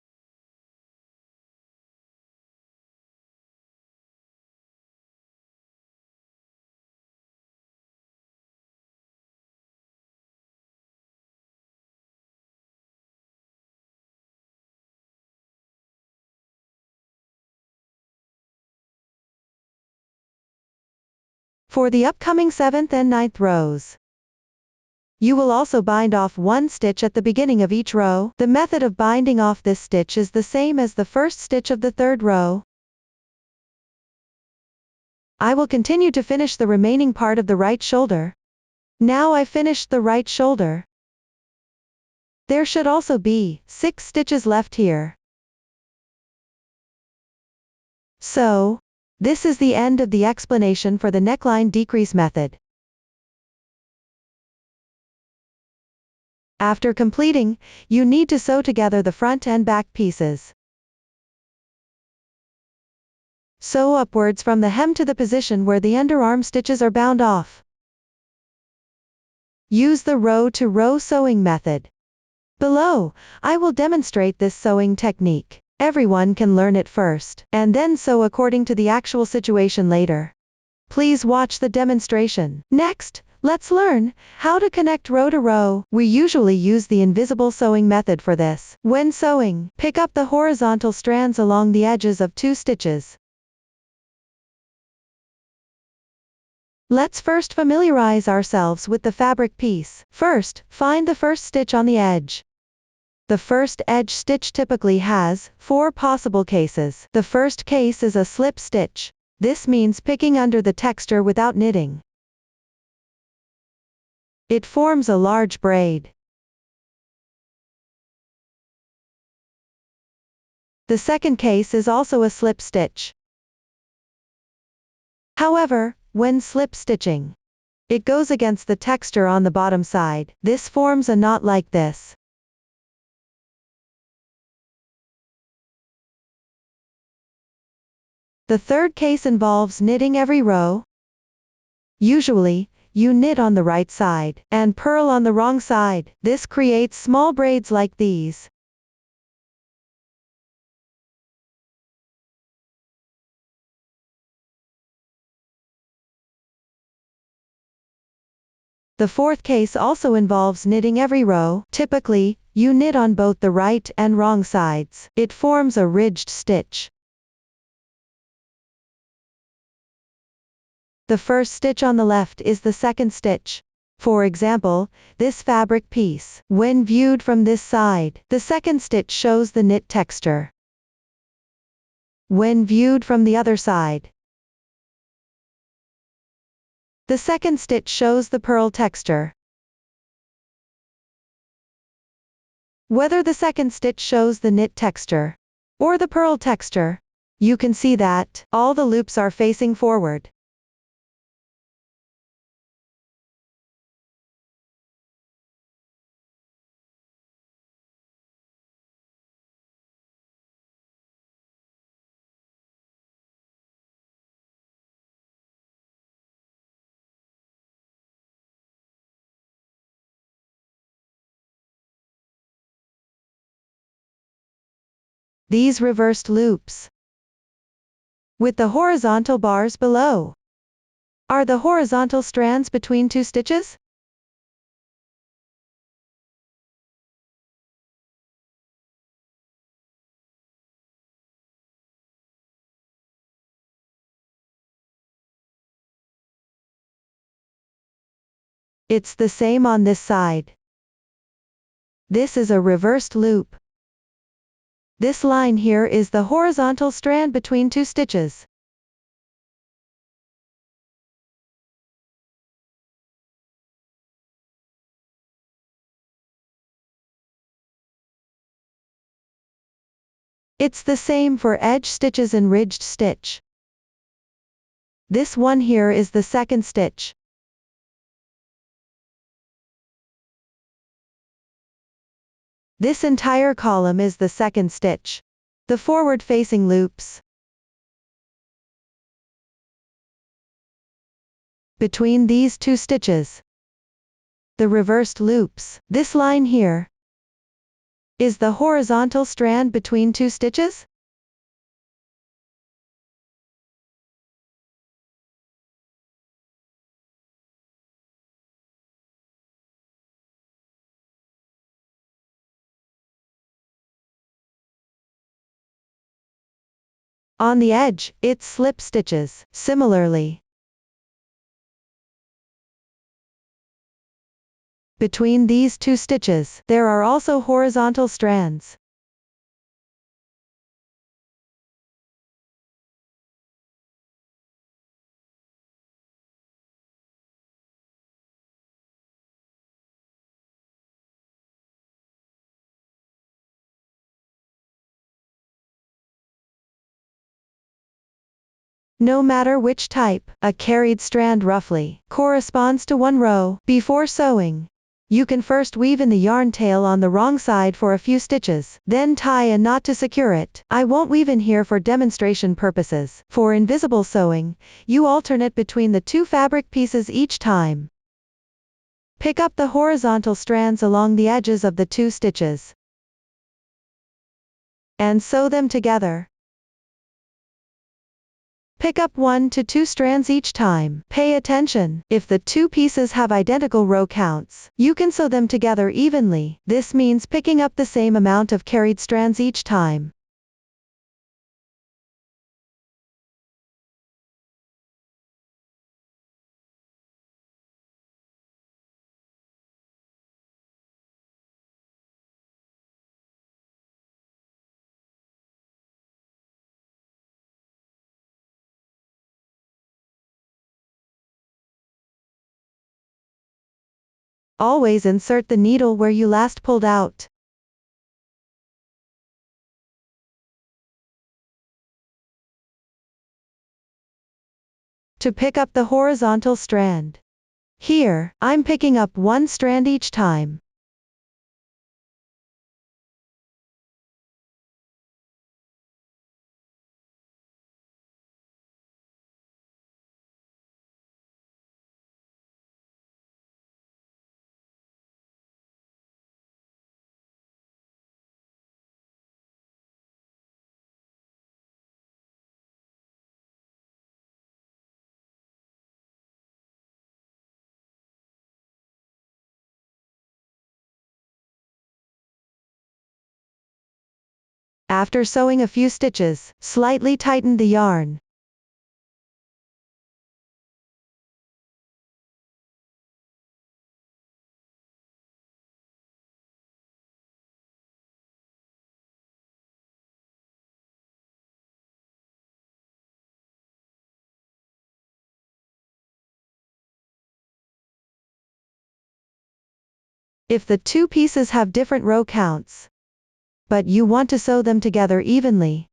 Speaker 1: For the upcoming 7th and 9th rows, you will also bind off 1 stitch at the beginning of each row. The method of binding off this stitch is the same as the first stitch of the 3rd row. I will continue to finish the remaining part of the right shoulder. Now I've finished the right shoulder. There should also be 6 stitches left here. So, this is the end of the explanation for the neckline decrease method. After completing, you need to sew together the front and back pieces. Sew upwards from the hem to the position where the underarm stitches are bound off. Use the row-to-row sewing method. Below, I will demonstrate this sewing technique. Everyone can learn it first, and then sew according to the actual situation later. Please watch the demonstration. Next, let's learn how to connect row to row. We usually use the invisible sewing method for this. When sewing, pick up the horizontal strands along the edges of 2 stitches. Let's first familiarize ourselves with the fabric piece. First, find the first stitch on the edge. The first edge stitch typically has 4 possible cases. The first case is a slip stitch. This means picking under the texture without knitting. It forms a large braid. The second case is also a slip stitch. However, when slip stitching, it goes against the texture on the bottom side. This forms a knot like this. The third case involves knitting every row. Usually, you knit on the right side, and purl on the wrong side. This creates small braids like these. The fourth case also involves knitting every row. Typically, you knit on both the right and wrong sides. It forms a ridged stitch. The first stitch on the left is the second stitch. For example, this fabric piece. When viewed from this side, the second stitch shows the knit texture. When viewed from the other side, the second stitch shows the purl texture. Whether the second stitch shows the knit texture or the purl texture, you can see that all the loops are facing forward. These reversed loops with the horizontal bars below are the horizontal strands between 2 stitches. It's the same on this side. This is a reversed loop. This line here is the horizontal strand between two stitches. It's the same for edge stitches and ridged stitch. This one here is the second stitch. This entire column is the second stitch. The forward-facing loops. Between these two stitches. The reversed loops. This line here is the horizontal strand between two stitches. On the edge, it's slip stitches. Similarly, between these two stitches, there are also horizontal strands. No matter which type, a carried strand roughly corresponds to one row. Before sewing, you can first weave in the yarn tail on the wrong side for a few stitches, then tie a knot to secure it. I won't weave in here for demonstration purposes. For invisible sewing, you alternate between the two fabric pieces each time. Pick up the horizontal strands along the edges of the two stitches and sew them together. Pick up 1 to 2 strands each time. Pay attention. If the two pieces have identical row counts, you can sew them together evenly. This means picking up the same amount of carried strands each time. Always insert the needle where you last pulled out. To pick up the horizontal strand. Here, I'm picking up 1 strand each time. After sewing a few stitches, slightly tighten the yarn. If the two pieces have different row counts, but you want to sew them together evenly,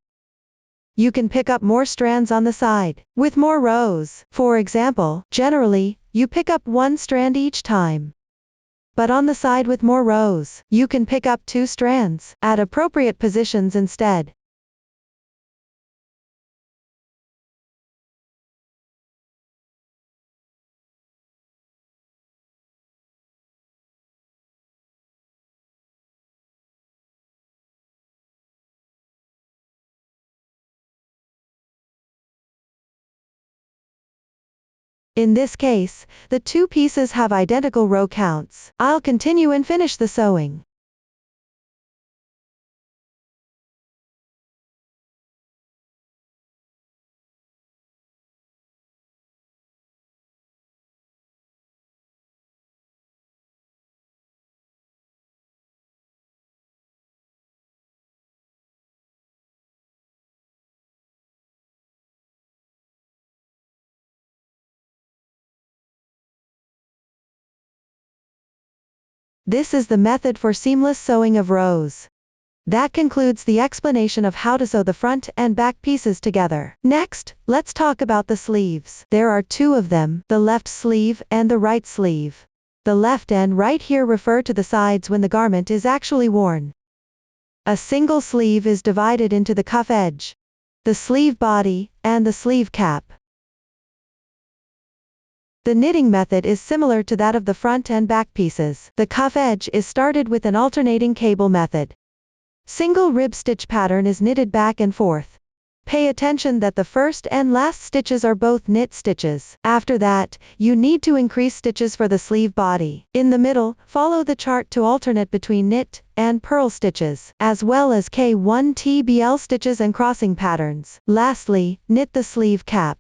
Speaker 1: you can pick up more strands on the side, with more rows. For example, generally, you pick up 1 strand each time. But on the side with more rows, you can pick up 2 strands, at appropriate positions instead. In this case, the two pieces have identical row counts. I'll continue and finish the sewing. This is the method for seamless sewing of rows. That concludes the explanation of how to sew the front and back pieces together. Next, let's talk about the sleeves. There are two of them, the left sleeve and the right sleeve. The left and right here refer to the sides when the garment is actually worn. A single sleeve is divided into the cuff edge, the sleeve body, and the sleeve cap. The knitting method is similar to that of the front and back pieces. The cuff edge is started with an alternating cable method. Single rib stitch pattern is knitted back and forth. Pay attention that the first and last stitches are both knit stitches. After that, you need to increase stitches for the sleeve body. In the middle, follow the chart to alternate between knit and purl stitches, as well as K1 TBL stitches and crossing patterns. Lastly, knit the sleeve cap.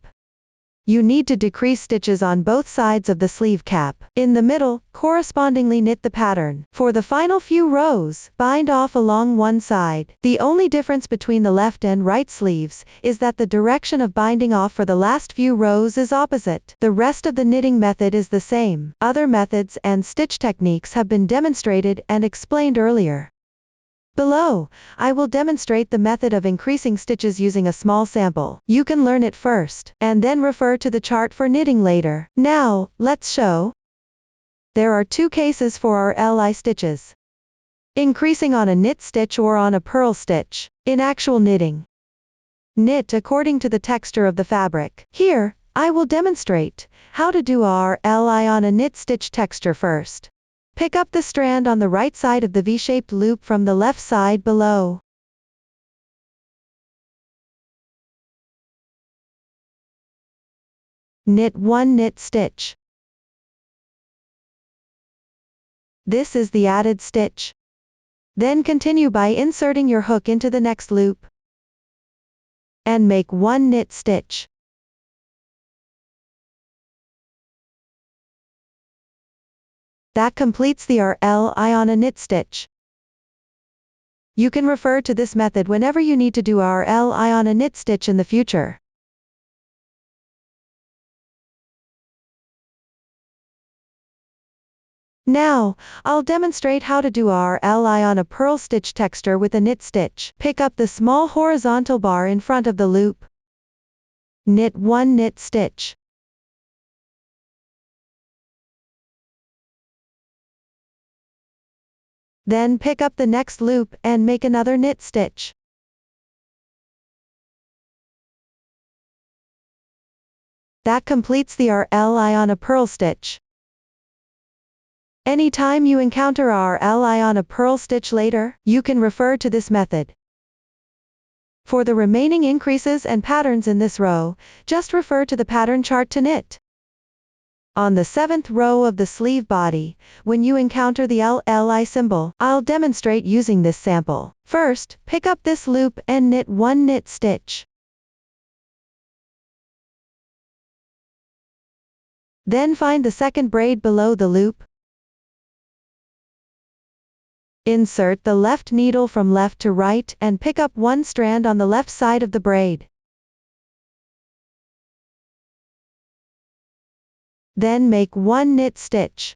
Speaker 1: You need to decrease stitches on both sides of the sleeve cap. In the middle, correspondingly knit the pattern. For the final few rows, bind off along one side. The only difference between the left and right sleeves is that the direction of binding off for the last few rows is opposite. The rest of the knitting method is the same. Other methods and stitch techniques have been demonstrated and explained earlier. Below, I will demonstrate the method of increasing stitches using a small sample. You can learn it first, and then refer to the chart for knitting later. Now, let's show. There are two cases for our LI stitches. Increasing on a knit stitch or on a purl stitch. In actual knitting, knit according to the texture of the fabric. Here, I will demonstrate how to do our LI on a knit stitch texture first. Pick up the strand on the right side of the V-shaped loop from the left side below. Knit one knit stitch. This is the added stitch. Then continue by inserting your hook into the next loop and make one knit stitch. That completes the RLI on a knit stitch. You can refer to this method whenever you need to do RLI on a knit stitch in the future. Now, I'll demonstrate how to do RLI on a purl stitch texture with a knit stitch. Pick up the small horizontal bar in front of the loop. Knit one knit stitch. Then pick up the next loop and make another knit stitch. That completes the RLI on a purl stitch. Anytime you encounter RLI on a purl stitch later, you can refer to this method. For the remaining increases and patterns in this row, just refer to the pattern chart to knit. On the 7th row of the sleeve body, when you encounter the LLI symbol, I'll demonstrate using this sample. First, pick up this loop and knit one knit stitch. Then find the second braid below the loop. Insert the left needle from left to right and pick up one strand on the left side of the braid. Then make one knit stitch.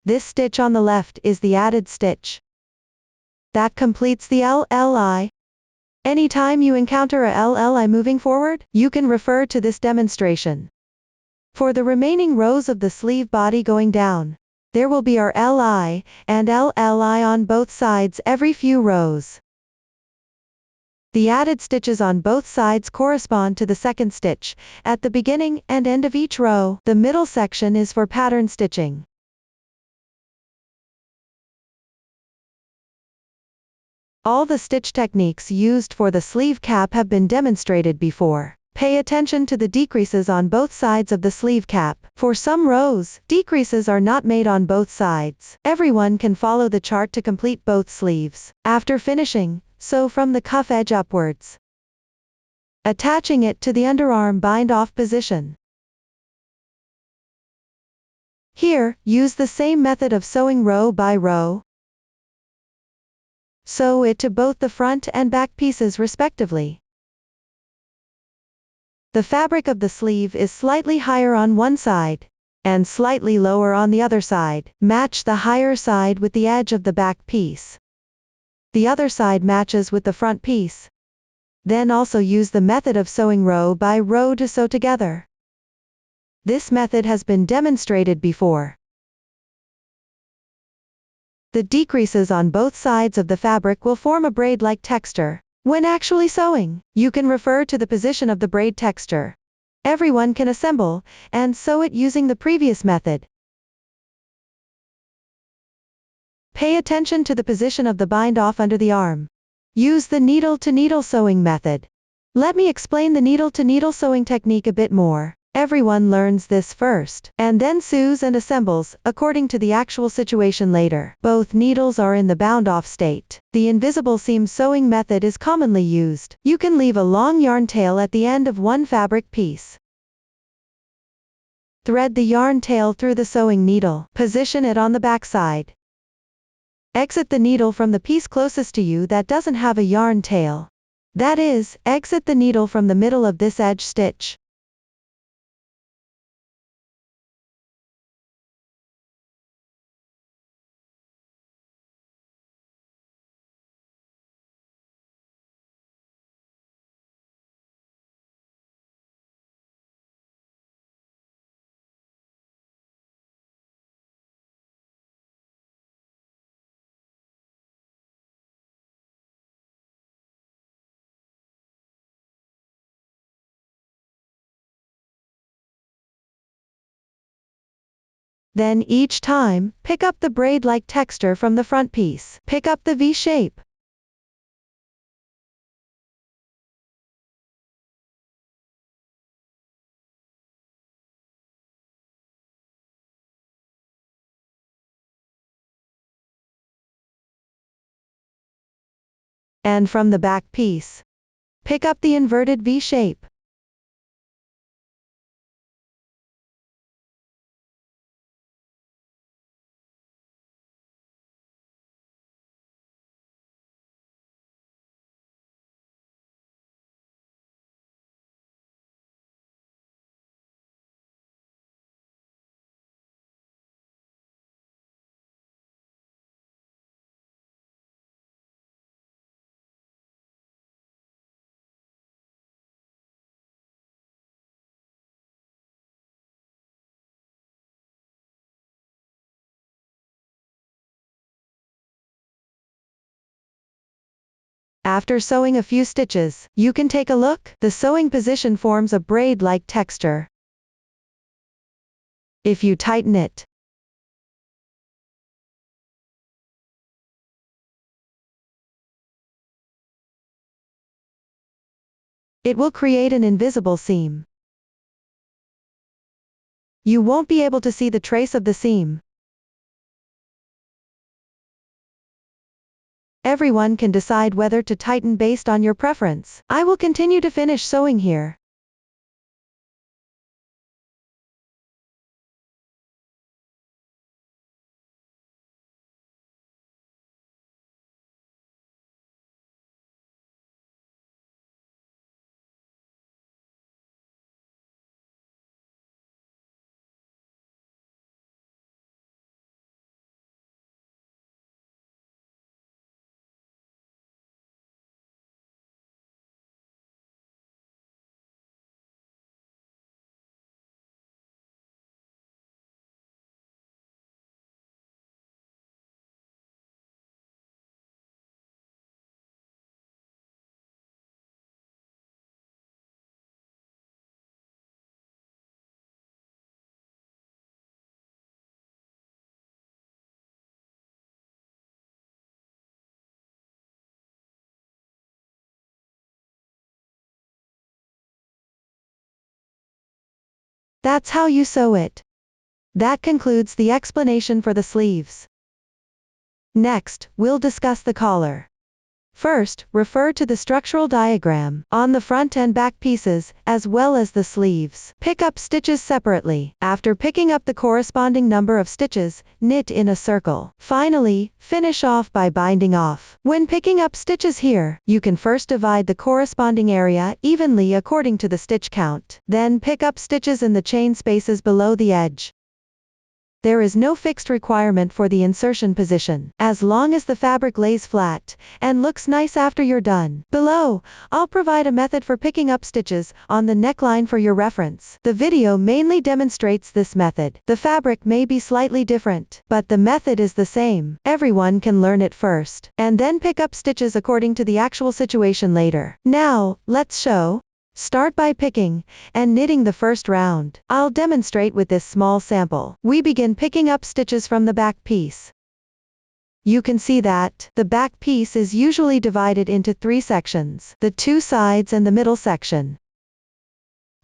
Speaker 1: This stitch on the left is the added stitch. That completes the LLI. Anytime you encounter a LLI moving forward, you can refer to this demonstration. For the remaining rows of the sleeve body going down, there will be RLI and LLI on both sides every few rows. The added stitches on both sides correspond to the second stitch at the beginning and end of each row. The middle section is for pattern stitching. All the stitch techniques used for the sleeve cap have been demonstrated before. Pay attention to the decreases on both sides of the sleeve cap. For some rows, decreases are not made on both sides. Everyone can follow the chart to complete both sleeves. After finishing, sew from the cuff edge upwards, attaching it to the underarm bind-off position. Here, use the same method of sewing row by row. Sew it to both the front and back pieces respectively. The fabric of the sleeve is slightly higher on one side and slightly lower on the other side. Match the higher side with the edge of the back piece. The other side matches with the front piece. Then also use the method of sewing row by row to sew together. This method has been demonstrated before. The decreases on both sides of the fabric will form a braid-like texture. When actually sewing, you can refer to the position of the braid texture. Everyone can assemble and sew it using the previous method. Pay attention to the position of the bind-off under the arm. Use the needle-to-needle sewing method. Let me explain the needle-to-needle sewing technique a bit more. Everyone learns this first, and then sews and assembles, according to the actual situation later. Both needles are in the bound-off state. The invisible seam sewing method is commonly used. You can leave a long yarn tail at the end of one fabric piece. Thread the yarn tail through the sewing needle. Position it on the back side. Exit the needle from the piece closest to you that doesn't have a yarn tail. That is, exit the needle from the middle of this edge stitch. Then each time, pick up the braid-like texture from the front piece. Pick up the V shape. And from the back piece, pick up the inverted V shape. After sewing a few stitches, you can take a look. The sewing position forms a braid-like texture. If you tighten it, it will create an invisible seam. You won't be able to see the trace of the seam. Everyone can decide whether to tighten based on your preference. I will continue to finish sewing here. That's how you sew it. That concludes the explanation for the sleeves. Next, we'll discuss the collar. First, refer to the structural diagram on the front and back pieces, as well as the sleeves. Pick up stitches separately. After picking up the corresponding number of stitches, knit in a circle. Finally, finish off by binding off. When picking up stitches here, you can first divide the corresponding area evenly according to the stitch count. Then pick up stitches in the chain spaces below the edge. There is no fixed requirement for the insertion position, as long as the fabric lays flat and looks nice after you're done. Below, I'll provide a method for picking up stitches on the neckline for your reference. The video mainly demonstrates this method. The fabric may be slightly different, but the method is the same. Everyone can learn it first, and then pick up stitches according to the actual situation later. Now, let's show. Start by picking and knitting the first round. I'll demonstrate with this small sample. We begin picking up stitches from the back piece. You can see that the back piece is usually divided into 3 sections: the 2 sides and the middle section.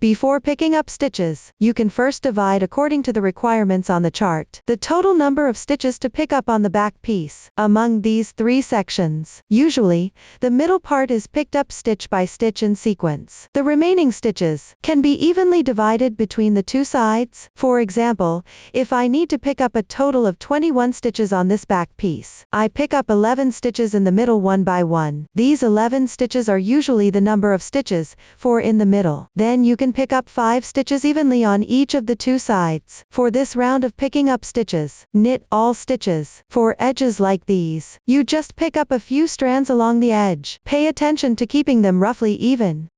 Speaker 1: Before picking up stitches, you can first divide according to the requirements on the chart the total number of stitches to pick up on the back piece among these 3 sections. Usually, the middle part is picked up stitch by stitch in sequence. The remaining stitches can be evenly divided between the 2 sides. For example, if I need to pick up a total of 21 stitches on this back piece, I pick up 11 stitches in the middle one by one. These 11 stitches are usually the number of stitches for in the middle. Then you can pick up 5 stitches evenly on each of the 2 sides. For this round of picking up stitches, knit all stitches. For edges like these, you just pick up a few strands along the edge. Pay attention to keeping them roughly even.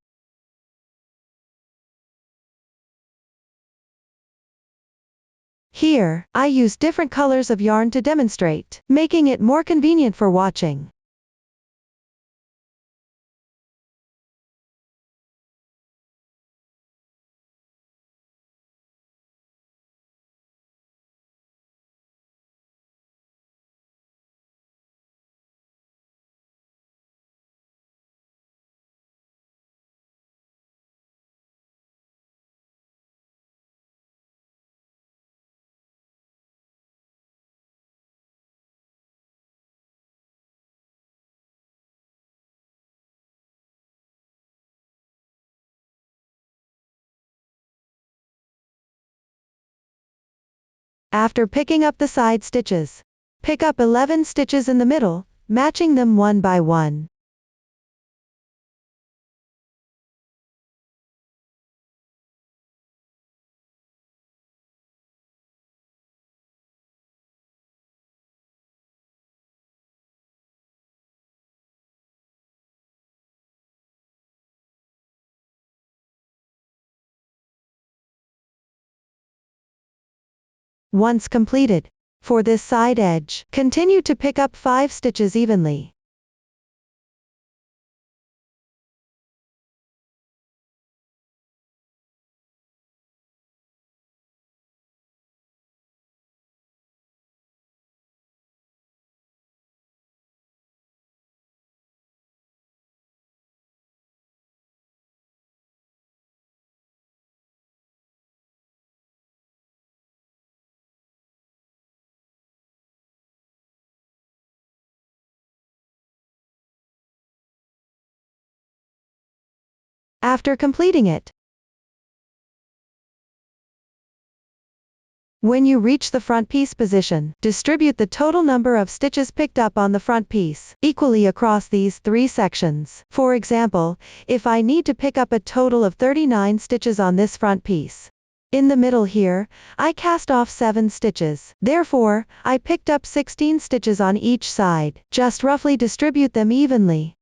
Speaker 1: Here, I use different colors of yarn to demonstrate, making it more convenient for watching. After picking up the side stitches, pick up 11 stitches in the middle, matching them one by one. Once completed, for this side edge, continue to pick up 5 stitches evenly. After completing it, when you reach the front piece position, distribute the total number of stitches picked up on the front piece equally across these 3 sections. For example, if I need to pick up a total of 39 stitches on this front piece, in the middle here, I cast off 7 stitches. Therefore, I picked up 16 stitches on each side. Just roughly distribute them evenly.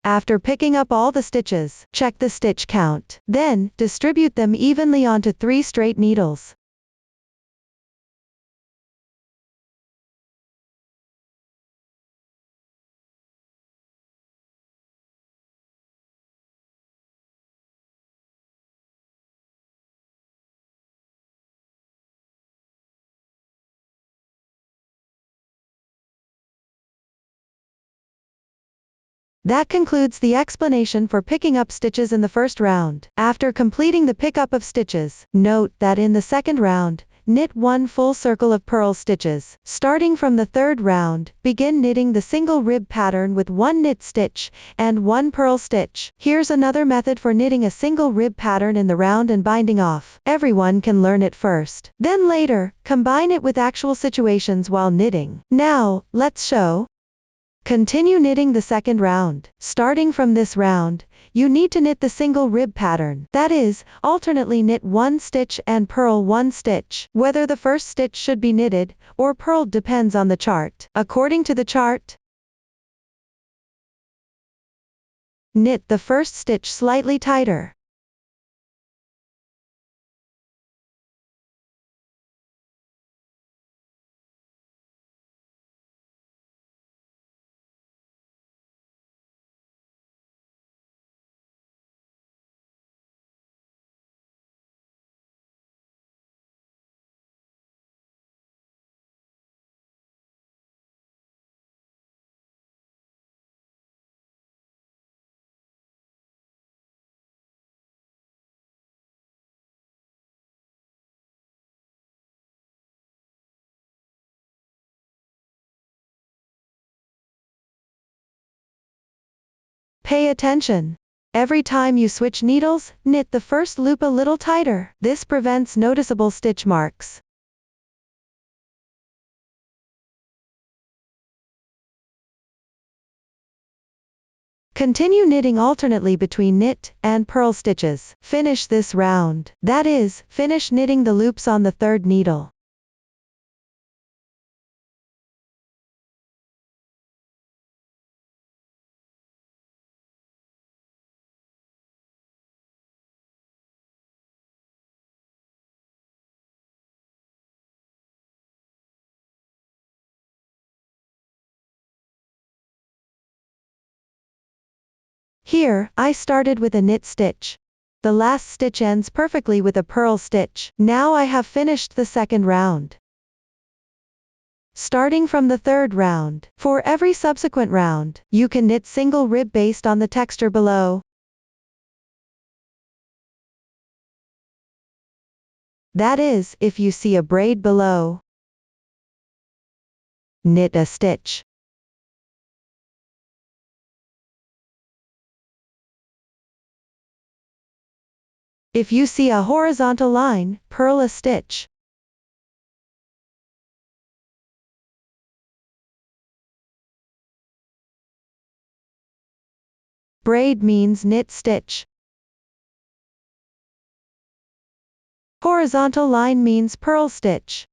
Speaker 1: After picking up all the stitches, check the stitch count. Then, distribute them evenly onto 3 straight needles. That concludes the explanation for picking up stitches in the first round. After completing the pickup of stitches, note that in the second round, knit 1 full circle of purl stitches. Starting from the third round, begin knitting the single rib pattern with 1 knit stitch and 1 purl stitch. Here's another method for knitting a single rib pattern in the round and binding off. Everyone can learn it first. Then later, combine it with actual situations while knitting. Now, let's show. Continue knitting the second round. Starting from this round, you need to knit the single rib pattern. That is, alternately knit 1 stitch and purl 1 stitch. Whether the first stitch should be knitted or purled depends on the chart. According to the chart, knit the first stitch slightly tighter. Pay attention. Every time you switch needles, knit the first loop a little tighter. This prevents noticeable stitch marks. Continue knitting alternately between knit and purl stitches. Finish this round. That is, finish knitting the loops on the third needle. Here, I started with a knit stitch. The last stitch ends perfectly with a purl stitch. Now I have finished the second round. Starting from the third round, for every subsequent round, you can knit single rib based on the texture below. That is, if you see a braid below, knit a stitch. If you see a horizontal line, purl a stitch. Braid means knit stitch. Horizontal line means purl stitch.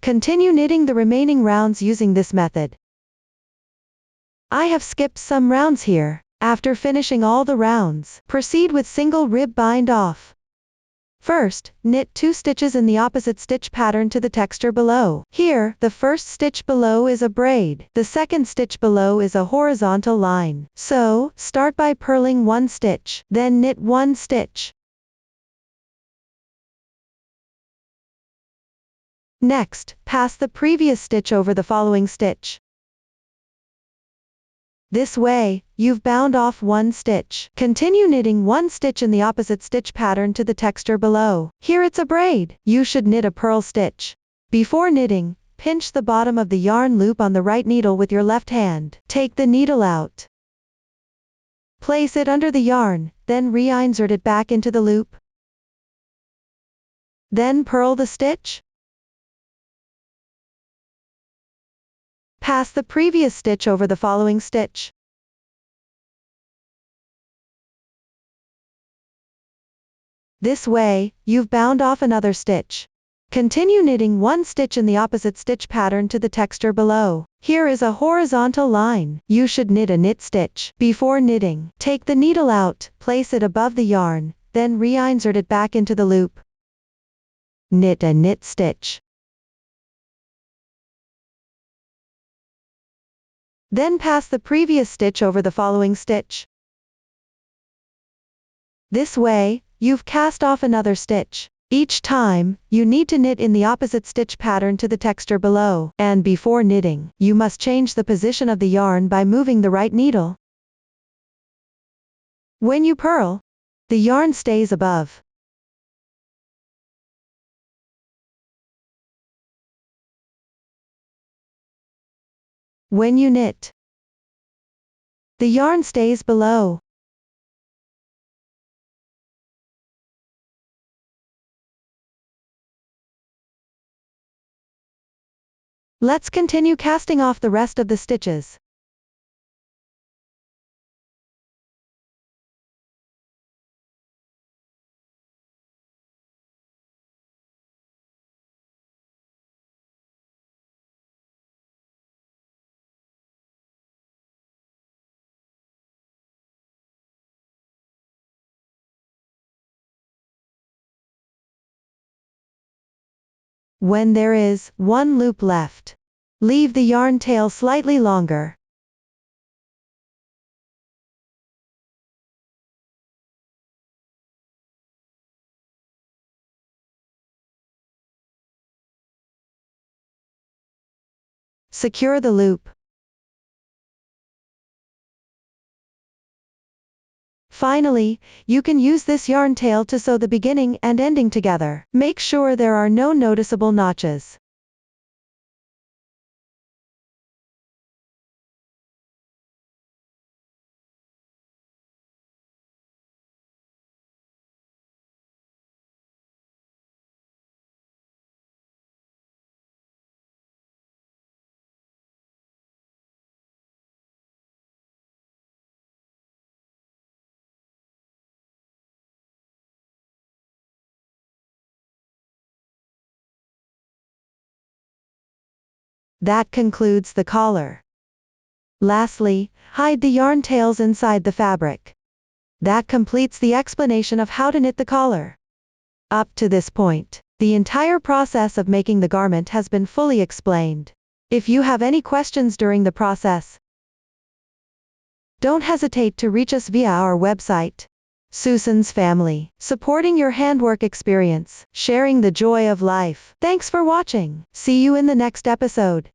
Speaker 1: Continue knitting the remaining rounds using this method. I have skipped some rounds here. After finishing all the rounds, proceed with single rib bind off. First, knit 2 stitches in the opposite stitch pattern to the texture below. Here, the first stitch below is a braid. The second stitch below is a horizontal line. So, start by purling 1 stitch, then knit 1 stitch. Next, pass the previous stitch over the following stitch. This way, you've bound off 1 stitch. Continue knitting 1 stitch in the opposite stitch pattern to the texture below. Here it's a braid. You should knit a purl stitch. Before knitting, pinch the bottom of the yarn loop on the right needle with your left hand. Take the needle out. Place it under the yarn, then reinsert it back into the loop. Then purl the stitch. Pass the previous stitch over the following stitch. This way, you've bound off another stitch. Continue knitting one stitch in the opposite stitch pattern to the texture below. Here is a horizontal line. You should knit a knit stitch. Before knitting, take the needle out, place it above the yarn, then reinsert it back into the loop. Knit a knit stitch. Then pass the previous stitch over the following stitch. This way, you've cast off another stitch. Each time, you need to knit in the opposite stitch pattern to the texture below, and before knitting, you must change the position of the yarn by moving the right needle. When you purl, the yarn stays above. When you knit, the yarn stays below. Let's continue casting off the rest of the stitches. When there is one loop left, leave the yarn tail slightly longer. Secure the loop. Finally, you can use this yarn tail to sew the beginning and ending together. Make sure there are no noticeable notches. That concludes the collar. Lastly, hide the yarn tails inside the fabric. That completes the explanation of how to knit the collar. Up to this point, the entire process of making the garment has been fully explained. If you have any questions during the process, don't hesitate to reach us via our website. Susan's Family, supporting your handwork experience, sharing the joy of life. Thanks for watching. See you in the next episode.